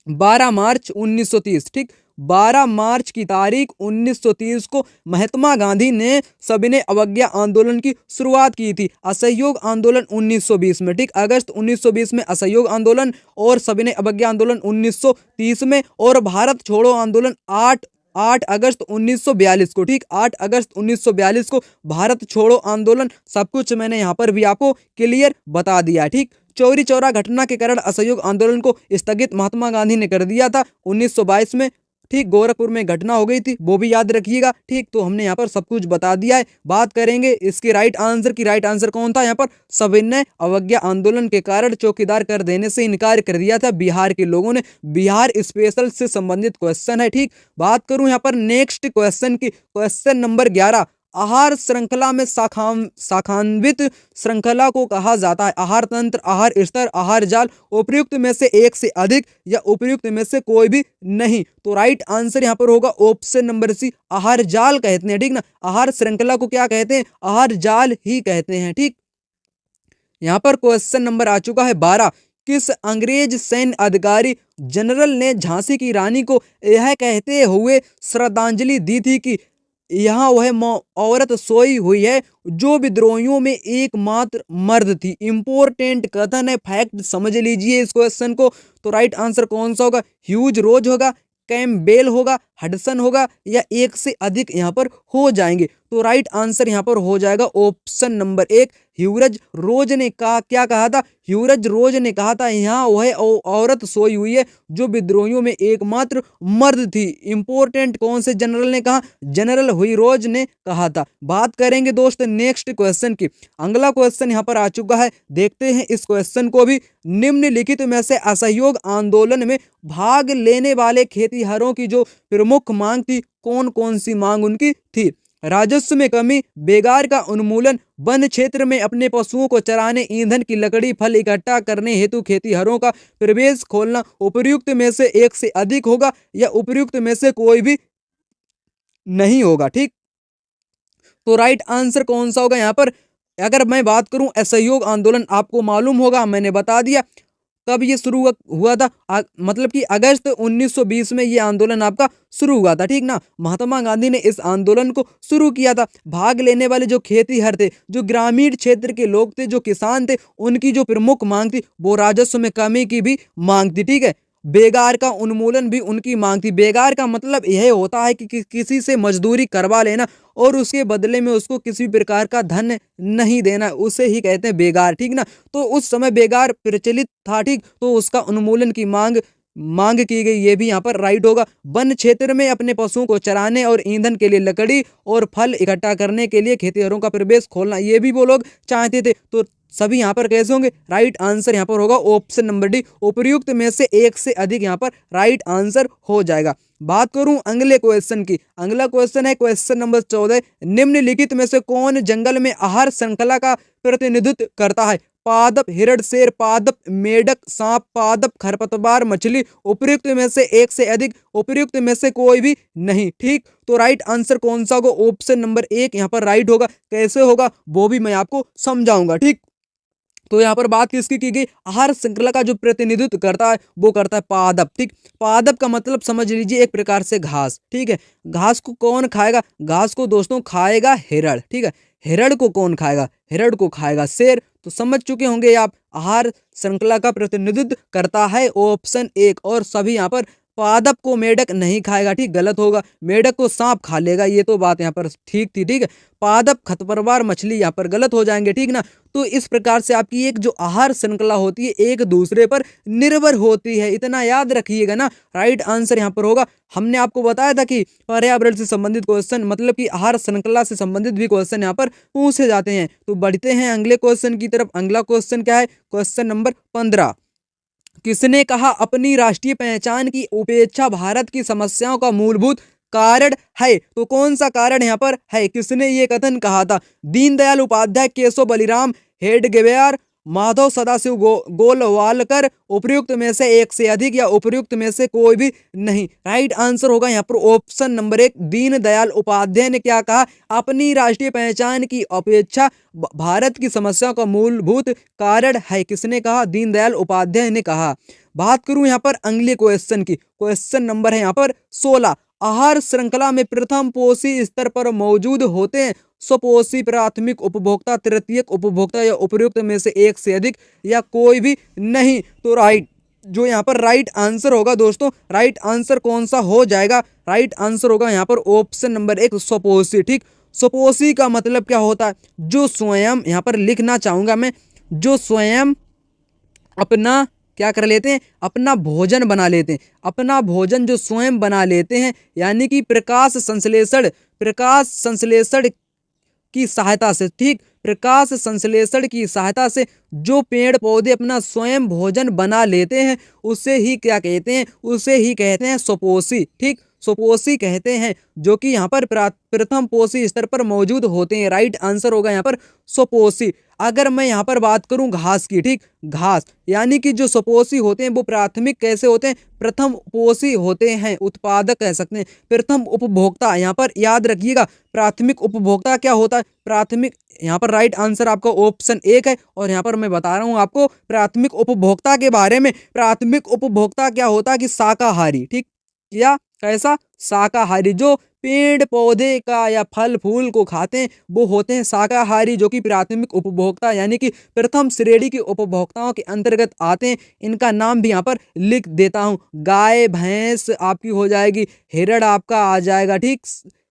12 मार्च 1930, ठीक, 12 मार्च की तारीख 1930 को महात्मा गांधी ने सविनय अवज्ञा आंदोलन की शुरुआत की थी। असहयोग आंदोलन 1920 में, ठीक, अगस्त 1920 में असहयोग आंदोलन और सविनय अवज्ञा आंदोलन 1930 में, और भारत छोड़ो आंदोलन 8 अगस्त 1942 को, ठीक, 8 अगस्त 1942 को भारत छोड़ो आंदोलन। सब कुछ मैंने यहाँ पर भी आपको क्लियर बता दिया, ठीक। चौरी चौरा घटना के कारण असहयोग आंदोलन को स्थगित महात्मा गांधी ने कर दिया था 1922 में, ठीक, गोरखपुर में घटना हो गई थी, वो भी याद रखिएगा, ठीक। तो हमने यहाँ पर सब कुछ बता दिया है। बात करेंगे इसके राइट आंसर की, राइट आंसर कौन था यहाँ पर, सविनय अवज्ञा आंदोलन के कारण चौकीदार कर देने से इनकार कर दिया था बिहार के लोगों ने। बिहार स्पेशल से संबंधित क्वेश्चन है, ठीक। बात करूं यहाँ पर नेक्स्ट क्वेश्चन की, क्वेश्चन नंबर 11। आहार श्रृंखला में शाखान्वित श्रृंखला को कहा जाता है आहार तंत्र, आहार स्तर, आहार जाल, उपयुक्त में से एक से अधिक या उपयुक्त में से कोई भी नहीं। तो राइट आंसर यहाँ पर होगा ऑप्शन नंबर सी, आहार जाल कहते हैं, ठीक ना। आहार श्रृंखला को क्या कहते हैं, आहार जाल ही कहते हैं, ठीक। यहाँ पर क्वेश्चन नंबर आ चुका है 12। किस अंग्रेज सैन्य अधिकारी जनरल ने झांसी की रानी को यह कहते हुए श्रद्धांजलि दी थी कि यहाँ वह औरत सोई हुई है जो विद्रोहियों में एकमात्र मर्द थी। इंपॉर्टेंट कथन है, फैक्ट समझ लीजिए इस क्वेश्चन को। तो राइट आंसर कौन सा होगा? ह्यूज रोज होगा, कैम्पबेल होगा, हडसन होगा, या एक से अधिक यहाँ पर हो जाएंगे। तो राइट आंसर यहाँ पर हो जाएगा ऑप्शन नंबर 1, ह्यूरज रोज ने क्या कहा था? ह्यूरज रोज ने कहा था यहाँ वह औरत सोई हुई है जो विद्रोहियों में एकमात्र मर्द थी। इंपॉर्टेंट कौन से जनरल ने कहा? जनरल ह्यूरोज ने कहा था। बात करेंगे दोस्त नेक्स्ट क्वेश्चन की। अगला क्वेश्चन यहाँ पर आ चुका है, देखते हैं इस क्वेश्चन को भी। निम्नलिखित में से असहयोग आंदोलन में भाग लेने वाले खेतीहरों की जो प्रमुख मांग थी, कौन कौन सी मांग उनकी थी? राजस्व में कमी, बेगार का उन्मूलन, वन क्षेत्र में अपने पशुओं को चराने, ईंधन की लकड़ी, फल इकट्ठा करने हेतु खेतीहरों का प्रवेश खोलना। उपर्युक्त में से एक से अधिक होगा या उपर्युक्त में से कोई भी नहीं होगा। ठीक, तो राइट आंसर कौन सा होगा यहाँ पर? अगर मैं बात करूं असहयोग आंदोलन, आपको मालूम होगा, मैंने बता दिया कब ये शुरू हुआ था। मतलब कि अगस्त 1920 में ये आंदोलन आपका शुरू हुआ था। ठीक ना, महात्मा गांधी ने इस आंदोलन को शुरू किया था। भाग लेने वाले जो खेतीहर थे, जो ग्रामीण क्षेत्र के लोग थे, जो किसान थे, उनकी जो प्रमुख मांग थी वो राजस्व में कमी की भी मांग थी। ठीक है, बेगार का उन्मूलन भी उनकी मांग थी। बेगार का मतलब यह होता है कि किसी से मजदूरी करवा लेना और उसके बदले में उसको किसी भी प्रकार का धन नहीं देना, उसे ही कहते हैं बेगार। ठीक ना, तो उस समय बेगार प्रचलित था। ठीक, तो उसका उन्मूलन की मांग की गई, ये भी यहाँ पर राइट होगा। वन क्षेत्र में अपने पशुओं को चराने और ईंधन के लिए लकड़ी और फल इकट्ठा करने के लिए खेतीहरों का प्रवेश खोलना, ये भी वो लोग चाहते थे। तो सभी यहाँ पर कैसे होंगे? राइट आंसर यहाँ पर होगा ऑप्शन नंबर डी, उपर्युक्त में से एक से अधिक यहाँ पर राइट आंसर हो जाएगा। बात करूं अगले क्वेश्चन की। अगला क्वेश्चन है क्वेश्चन नंबर 14, निम्नलिखित में से कौन जंगल में आहार श्रृंखला का प्रतिनिधित्व करता है? पादप, हिरण, शेर, पादप, मेढक, सांप, पादप, खरपतवार, मछली। उपर्युक्त में से एक से अधिक, उपर्युक्त में से कोई भी नहीं। ठीक, तो राइट आंसर कौन सा होगा? ऑप्शन नंबर 1 यहाँ पर राइट होगा। कैसे होगा वो भी मैं आपको समझाऊंगा। ठीक, तो यहाँ पर बात किसकी की गई? आहार श्रृंखला का जो प्रतिनिधित्व करता है वो करता है पादप। ठीक, पादप का मतलब समझ लीजिए एक प्रकार से घास। ठीक है, घास को कौन खाएगा? घास को दोस्तों खाएगा हिरण। ठीक है, हिरण को कौन खाएगा? हिरण को खाएगा शेर। तो समझ चुके होंगे आप, आहार श्रृंखला का प्रतिनिधित्व करता है ऑप्शन 1। और सभी यहाँ पर पादप को मेढक नहीं खाएगा। ठीक, गलत होगा। मेढक को सांप खा लेगा, ये तो बात यहाँ पर ठीक थी। ठीक है, पादप, खरपतवार, मछली यहाँ पर गलत हो जाएंगे। ठीक ना, तो इस प्रकार से आपकी एक जो आहार श्रृंखला होती है एक दूसरे पर निर्भर होती है, इतना याद रखिएगा ना। राइट आंसर यहाँ पर होगा। हमने आपको बताया था कि पर्यावरण से संबंधित क्वेश्चन, मतलब कि आहार श्रृंखला से संबंधित भी क्वेश्चन यहाँ पर पूछे जाते हैं। तो बढ़ते हैं अगले क्वेश्चन की तरफ। अगला क्वेश्चन क्या है? क्वेश्चन नंबर 15, किसने कहा अपनी राष्ट्रीय पहचान की उपेक्षा भारत की समस्याओं का मूलभूत कारण है? तो कौन सा कारण यहाँ पर है? किसने ये कथन कहा था? दीनदयाल उपाध्याय, केशव बलिराम हेडगेवार, माधव सदाशिव गोलवालकर। उपर्युक्त में से एक से अधिक या उपर्युक्त में से कोई भी नहीं। राइट आंसर होगा यहाँ पर ऑप्शन नंबर 1, दीनदयाल उपाध्याय ने क्या कहा? अपनी राष्ट्रीय पहचान की अपेक्षा भारत की समस्याओं का मूलभूत कारण है। किसने कहा? दीनदयाल उपाध्याय ने कहा। बात करूं यहाँ पर अगले क्वेश्चन की। क्वेश्चन नंबर है यहाँ पर 16, आहार श्रृंखला में प्रथम पोषी स्तर पर मौजूद होते हैं स्वपोषी, प्राथमिक उपभोक्ता, तृतीयक उपभोक्ता, या उपर्युक्त में से एक से अधिक या कोई भी नहीं। तो राइट, जो यहाँ पर राइट आंसर होगा दोस्तों, राइट आंसर कौन सा हो जाएगा? राइट आंसर होगा यहाँ पर ऑप्शन नंबर 1, स्वपोषी। ठीक, स्वपोषी का मतलब क्या होता है? जो स्वयं, यहाँ पर लिखना चाहूंगा मैं, जो स्वयं अपना क्या कर लेते हैं? अपना भोजन बना लेते हैं। अपना भोजन जो स्वयं बना लेते हैं, यानी कि प्रकाश संश्लेषण की सहायता से। ठीक, प्रकाश संश्लेषण की सहायता से जो पेड़ पौधे अपना स्वयं भोजन बना लेते हैं उसे ही क्या कहते हैं? उसे ही कहते हैं स्वपोषी। ठीक, सुपोषी कहते हैं, जो कि यहाँ पर प्रथम पोषी स्तर पर मौजूद होते हैं। राइट आंसर होगा यहाँ पर सुपोषी। अगर मैं यहाँ पर बात करूं घास की, ठीक, घास यानी कि जो सुपोषी होते हैं वो प्राथमिक कैसे होते हैं, प्रथम पोषी होते हैं, उत्पादक कह सकते हैं, प्रथम उपभोक्ता। यहाँ पर याद रखिएगा प्राथमिक उपभोक्ता क्या होता है, प्राथमिक, यहाँ पर राइट आंसर आपका ऑप्शन 1 है। और यहाँ पर मैं बता रहा हूँ आपको प्राथमिक उपभोक्ता के बारे में। प्राथमिक उपभोक्ता क्या होता है कि शाकाहारी, ठीक, या कैसा, शाकाहारी, जो पेड़ पौधे का या फल फूल को खाते हैं वो होते हैं शाकाहारी, जो कि प्राथमिक उपभोक्ता यानी कि प्रथम श्रेणी के उपभोक्ताओं के अंतर्गत आते हैं। इनका नाम भी यहाँ पर लिख देता हूँ। गाय भैंस आपकी हो जाएगी, हिरण आपका आ जाएगा, ठीक,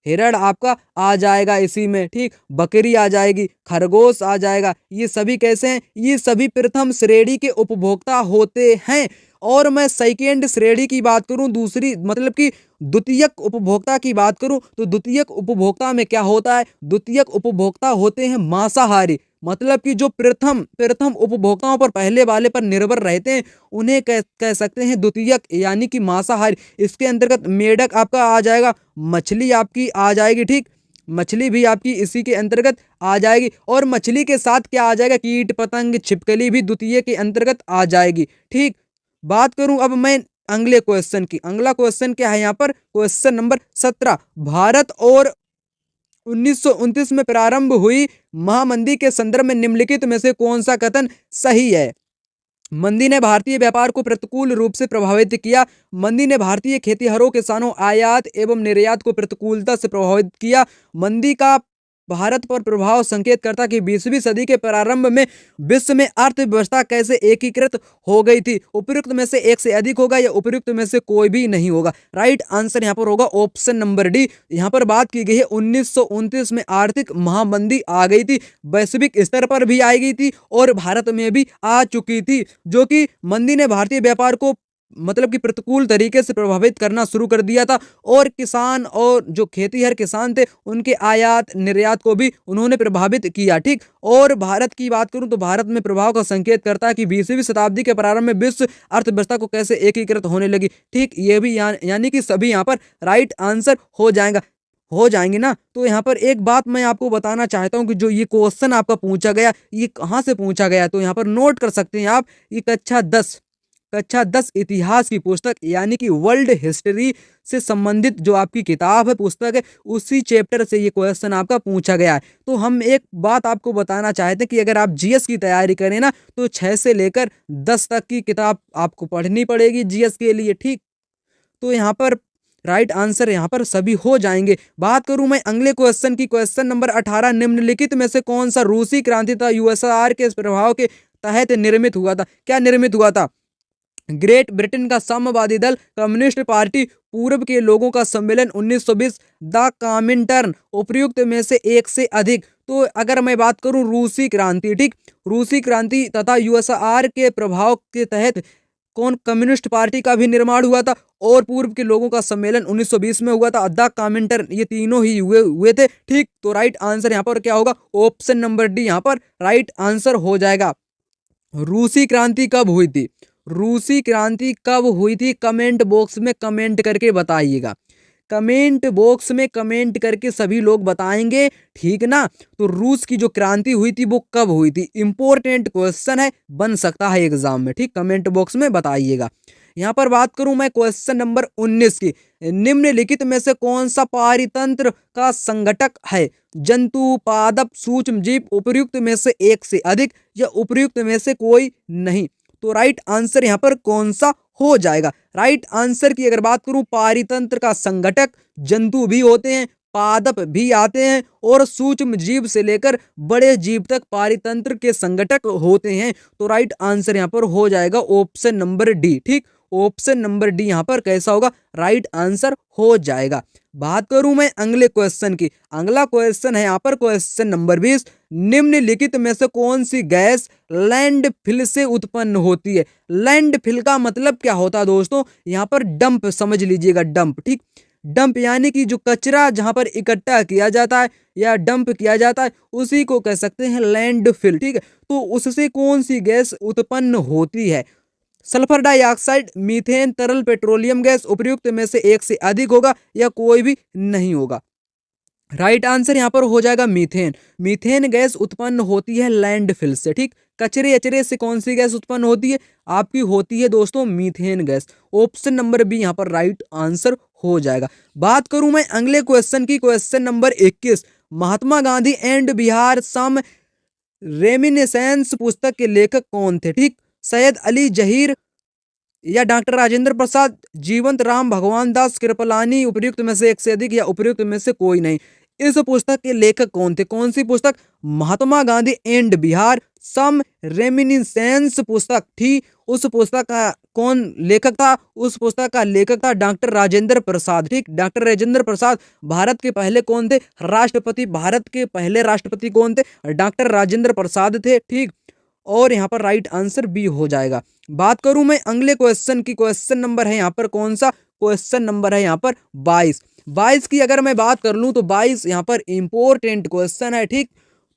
हिरण आपका आ जाएगा इसी में, ठीक, बकरी आ जाएगी, खरगोश आ जाएगा। ये सभी कैसे हैं, ये सभी प्रथम श्रेणी के उपभोक्ता होते हैं। और मैं सेकेंड श्रेणी की बात करूं, दूसरी मतलब कि द्वितीयक उपभोक्ता की बात करूं, तो द्वितीयक उपभोक्ता में क्या होता है, द्वितीयक उपभोक्ता होते हैं मांसाहारी। मतलब कि जो प्रथम उपभोक्ताओं पर, पहले वाले पर निर्भर रहते हैं, उन्हें कह सकते हैं द्वितीयक यानी कि मांसाहारी। इसके अंतर्गत मेढक आपका आ जाएगा, मछली आपकी आ जाएगी, ठीक, मछली भी आपकी इसी के अंतर्गत आ जाएगी। और मछली के साथ क्या आ जाएगा, कीट पतंग छिपकली भी द्वितीय के अंतर्गत आ जाएगी, ठीक। बात करूं अब मैं अगले क्वेश्चन की। अगला क्वेश्चन क्या है यहाँ पर, क्वेश्चन नंबर 17। भारत और 1929 में प्रारंभ हुई महामंदी के संदर्भ में निम्नलिखित में से कौन सा कथन सही है। मंदी ने भारतीय व्यापार को प्रतिकूल रूप से प्रभावित किया। मंदी ने भारतीय खेतीहरों, किसानों, आयात एवं निर्यात को प्रतिकूलता से प्रभावित किया। मंदी का भारत पर प्रभाव संकेत करता कि 20वीं सदी के प्रारंभ में विश्व में अर्थव्यवस्था कैसे एकीकृत हो गई थी। उपयुक्त में से एक से अधिक होगा या उपयुक्त में से कोई भी नहीं होगा। राइट आंसर यहाँ पर होगा ऑप्शन नंबर डी। यहाँ पर बात की गई है 1929 में आर्थिक महामंदी आ गई थी, वैश्विक स्तर पर भी आ गई थी और भारत में भी आ चुकी थी, जो कि मंदी ने भारतीय व्यापार को मतलब कि प्रतिकूल तरीके से प्रभावित करना शुरू कर दिया था। और किसान और जो खेतीहर किसान थे उनके आयात निर्यात को भी उन्होंने प्रभावित किया, ठीक। और भारत की बात करूं तो भारत में प्रभाव का संकेत करता है कि 20वीं शताब्दी के प्रारंभ में विश्व अर्थव्यवस्था को कैसे एकीकृत होने लगी, ठीक। ये भी यानी कि सभी यहाँ पर राइट आंसर हो जाएंगे ना। तो यहाँ पर एक बात मैं आपको बताना चाहता हूँ कि जो ये क्वेश्चन आपका पूछा गया, ये कहाँ से पूछा गया, तो यहाँ पर नोट कर सकते हैं आप। ये कक्षा 10 इतिहास की पुस्तक यानी कि वर्ल्ड हिस्ट्री से संबंधित जो आपकी किताब है, पुस्तक है, उसी चैप्टर से ये क्वेश्चन आपका पूछा गया है। तो हम एक बात आपको बताना चाहते हैं कि अगर आप जीएस की तैयारी करें ना तो 6 से लेकर 10 तक की किताब आपको पढ़नी पड़ेगी जीएस के लिए, ठीक। तो यहाँ पर राइट आंसर यहाँ पर सभी हो जाएंगे। बात करूं मैं अगले क्वेश्चन की, क्वेश्चन नंबर 18। निम्नलिखित में से कौन सा रूसी क्रांति था यूएसआर के प्रभाव के तहत निर्मित हुआ था। क्या निर्मित हुआ था, ग्रेट ब्रिटेन का साम्यवादी दल, कम्युनिस्ट पार्टी, पूर्व के लोगों का सम्मेलन 1920, द कॉमिंटर्न, उपयुक्त में से एक से अधिक। तो अगर मैं बात करूं रूसी क्रांति, ठीक, रूसी क्रांति तथा यूएसआर के प्रभाव के तहत कम्युनिस्ट पार्टी का भी निर्माण हुआ था और पूर्व के लोगों का सम्मेलन 1920 में हुआ था, द कॉमिंटर्न, ये तीनों ही हुए थे, ठीक। तो राइट आंसर यहाँ पर क्या होगा, ऑप्शन नंबर डी यहाँ पर राइट आंसर हो जाएगा। रूसी क्रांति कब हुई थी, रूसी क्रांति कब हुई थी, कमेंट बॉक्स में कमेंट करके बताइएगा। कमेंट बॉक्स में कमेंट करके सभी लोग बताएंगे, ठीक ना। तो रूस की जो क्रांति हुई थी वो कब हुई थी, इंपॉर्टेंट क्वेश्चन है, बन सकता है एग्जाम में, ठीक। कमेंट बॉक्स में बताइएगा। यहाँ पर बात करूं मैं क्वेश्चन नंबर 19 की। निम्नलिखित में से कौन सा पारितंत्र का संघटक है, जंतु, पादप, सूक्ष्म जीव, उपयुक्त में से एक से अधिक या उपयुक्त में से कोई नहीं। तो राइट आंसर यहाँ पर कौन सा हो जाएगा। राइट आंसर की अगर बात करूं, पारितंत्र का संघटक जंतु भी होते हैं, पादप भी आते हैं और सूक्ष्म जीव से लेकर बड़े जीव तक पारितंत्र के संघटक होते हैं। तो राइट आंसर यहाँ पर हो जाएगा ऑप्शन नंबर डी, ठीक। ऑप्शन नंबर डी यहाँ पर कैसा होगा, राइट आंसर हो जाएगा। बात करूं मैं अगले क्वेश्चन की। अगला क्वेश्चन है यहाँ पर क्वेश्चन नंबर 20। निम्नलिखित में से कौन सी गैस लैंडफिल से उत्पन्न होती है। लैंडफिल का मतलब क्या होता है दोस्तों, यहाँ पर डंप समझ लीजिएगा, डंप, ठीक। डंप यानी कि जो कचरा जहां पर इकट्ठा किया जाता है या डंप किया जाता है उसी को कह सकते हैं लैंडफिल, ठीक है। तो उससे कौन सी गैस उत्पन्न होती है, सल्फर डाइऑक्साइड, मीथेन, तरल पेट्रोलियम गैस उपयुक्त में से एक से अधिक होगा या कोई भी नहीं होगा। राइट आंसर यहाँ पर हो जाएगा मीथेन। मीथेन गैस उत्पन्न होती है लैंडफिल से, ठीक। कचरे अचरे से कौन सी गैस उत्पन्न होती है? आपकी होती है दोस्तों methane gas. Option number B यहाँ पर राइट आंसर हो जाएगा। बात करूं मैं अगले क्वेश्चन की, question number 21। Mahatma Gandhi and Bihar some reminiscence पुस्तक के लेखक कौन थे? ठीक, सैयद अली जहीर या डॉक्टर राजेंद्र प्रसाद, जीवंत राम भगवान दास कृपलानी, उपयुक्त में से एक से अधिक या उपयुक्त में से कोई नहीं। इस पुस्तक के लेखक कौन थे? कौन सी पुस्तक? Mahatma Gandhi and Bihar some reminiscence पुस्तक थी। उस पुस्तक का कौन लेखक था? उस पुस्तक का लेखक था डॉक्टर राजेंद्र प्रसाद, ठीक। डॉक्टर राजेंद्र प्रसाद भारत के पहले कौन थे? राष्ट्रपति। भारत के पहले राष्ट्रपति कौन थे? डॉक्टर राजेंद्र प्रसाद थे, ठीक। और यहाँ पर राइट आंसर बी हो जाएगा। बात करूं मैं अगले क्वेश्चन की, क्वेश्चन नंबर है यहाँ पर कौन सा? क्वेश्चन नंबर है यहाँ पर 22 की अगर मैं बात कर लूं तो 22 यहाँ पर इंपॉर्टेंट क्वेश्चन है, ठीक।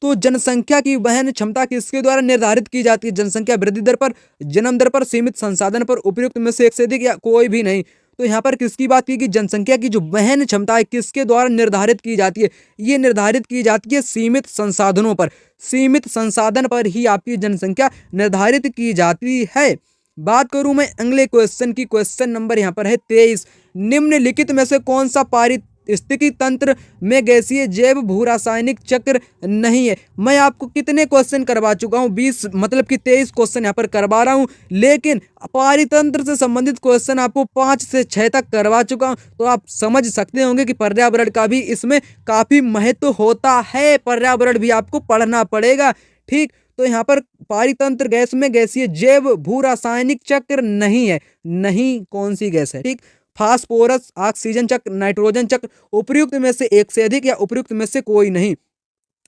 तो जनसंख्या की वहन क्षमता किसके द्वारा निर्धारित की जाती है? जनसंख्या वृद्धि दर पर, जन्म दर पर, सीमित संसाधन पर, उपयुक्त में से एक से अधिक या कोई भी नहीं। तो यहाँ पर किसकी बात की कि जनसंख्या की जो वहन क्षमता है किसके द्वारा निर्धारित की जाती है? ये निर्धारित की जाती है सीमित संसाधनों पर। सीमित संसाधन पर ही आपकी जनसंख्या निर्धारित की जाती है। बात करूं मैं अगले क्वेश्चन की, क्वेश्चन नंबर यहाँ पर है 23। निम्नलिखित में से कौन सा पारिस्थितिकी तंत्र में गैसीय जैव भू रासायनिक चक्र नहीं है? मैं आपको कितने क्वेश्चन करवा चुका हूँ? 20 मतलब कि 23 क्वेश्चन यहाँ पर करवा रहा हूँ, लेकिन पारितंत्र से संबंधित क्वेश्चन आपको 5 से 6 तक करवा चुका हूँ। तो आप समझ सकते होंगे कि पर्यावरण का भी इसमें काफी महत्व होता है। पर्यावरण भी आपको पढ़ना पड़ेगा, ठीक। तो यहाँ पर पारितंत्र गैस में गैसीय जैव भू रासायनिक चक्र नहीं है। नहीं कौन सी गैस है? ठीक, फास्फोरस, ऑक्सीजन चक्र, नाइट्रोजन चक्र, उपयुक्त में से एक से अधिक या उपयुक्त में से कोई नहीं।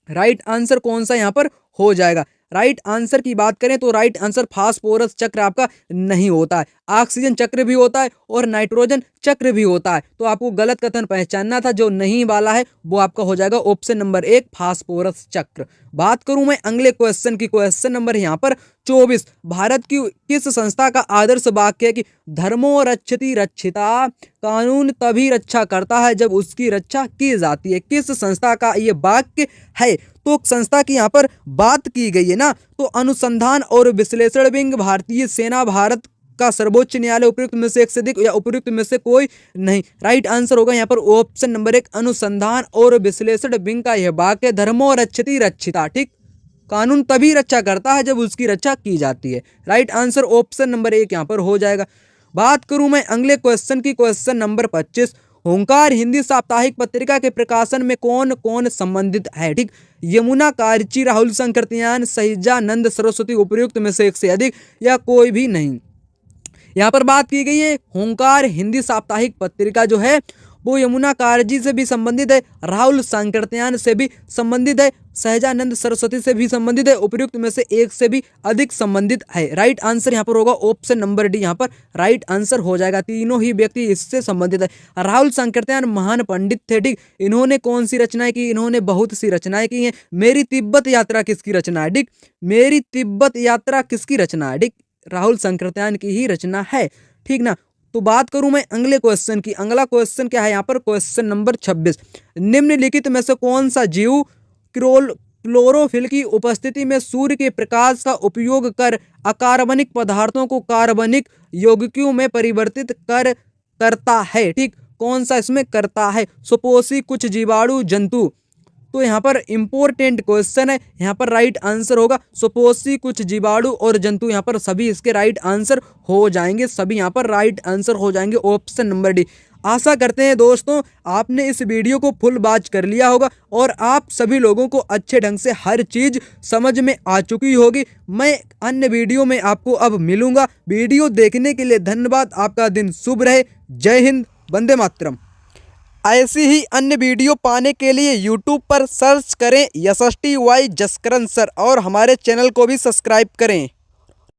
राइट आंसर कौन सा यहाँ पर हो जाएगा? राइट आंसर की बात करें तो राइट आंसर फास्फोरस चक्र आपका नहीं होता है। ऑक्सीजन चक्र भी होता है और नाइट्रोजन चक्र भी होता है। तो आपको गलत कथन पहचानना था, जो नहीं वाला है वो आपका हो जाएगा ऑप्शन नंबर 1 फास्फोरस चक्र। बात करूं मैं अगले क्वेश्चन की, क्वेश्चन नंबर यहाँ पर 24। भारत की किस संस्था का आदर्श वाक्य है कि धर्मो रक्षति रक्षिता, कानून तभी रक्षा करता है जब उसकी रक्षा की जाती है? किस संस्था का ये वाक्य है? तो संस्था की यहाँ पर बात की गई है ना, तो अनुसंधान और विश्लेषण विंग, भारतीय सेना, भारत का सर्वोच्च न्यायालय, उपयुक्त में से एक से अधिक या उपयुक्त में से कोई नहीं। राइट आंसर होगा यहाँ पर ऑप्शन नंबर 1 अनुसंधान और विश्लेषण विंग का यह वाक्य धर्मो रक्षति रक्षिता, ठीक। कानून तभी रक्षा करता है जब उसकी रक्षा की जाती है। राइट आंसर ऑप्शन नंबर 1 यहाँ पर हो जाएगा। बात करूं मैं अगले क्वेश्चन की, क्वेश्चन नंबर 25। होंकार हिंदी साप्ताहिक पत्रिका के प्रकाशन में कौन कौन संबंधित है? ठीक, यमुना कार्ची, राहुल संकृत्यान, सहिजानंद सरस्वती, उपयुक्त में से एक से अधिक या कोई भी नहीं। यहाँ पर बात की गई है होंकार हिंदी साप्ताहिक पत्रिका जो है वो यमुना कार्जी से भी संबंधित है, राहुल संकृत्यान से भी संबंधित है, सहजानंद सरस्वती से भी संबंधित है, उपयुक्त में से एक से भी अधिक संबंधित है। राइट आंसर यहाँ पर होगा ऑप्शन नंबर डी, यहाँ पर राइट आंसर हो जाएगा। तीनों ही व्यक्ति इससे संबंधित है। राहुल संकृत्यान महान पंडित थे, ठीक। इन्होंने कौन सी रचनाएं की? इन्होंने बहुत सी रचनाएं की हैं। मेरी तिब्बत यात्रा किसकी रचना है? ठीक, मेरी तिब्बत यात्रा किसकी रचना है? ठीक, राहुल संकृत्यान की ही रचना है, ठीक ना। तो बात करूं मैं अगले क्वेश्चन की। अगला क्वेश्चन क्या है यहाँ पर? Question number 26। निम्नलिखित में से कौन सा जीव क्लोरोफिल की उपस्थिति में सूर्य के प्रकाश का उपयोग कर अकार्बनिक पदार्थों को कार्बनिक यौगिकों में परिवर्तित करता है? ठीक, कौन सा इसमें करता है? सुपोषी, कुछ जीवाणु, जंतु। तो यहाँ पर इंपॉर्टेंट क्वेश्चन है, यहाँ पर राइट आंसर होगा सुपोषी, कुछ जीवाणु और जंतु। यहाँ पर सभी इसके राइट आंसर हो जाएंगे, सभी यहाँ पर राइट आंसर हो जाएंगे ऑप्शन नंबर डी। आशा करते हैं दोस्तों आपने इस वीडियो को फुल वॉच कर लिया होगा और आप सभी लोगों को अच्छे ढंग से हर चीज समझ में आ चुकी होगी। मैं अन्य वीडियो में आपको अब मिलूंगा। वीडियो देखने के लिए धन्यवाद। आपका दिन शुभ रहे। जय हिंद, वंदे मातरम। ऐसी ही अन्य वीडियो पाने के लिए YouTube पर सर्च करें SSTY जसकरण सर और हमारे चैनल को भी सब्सक्राइब करें।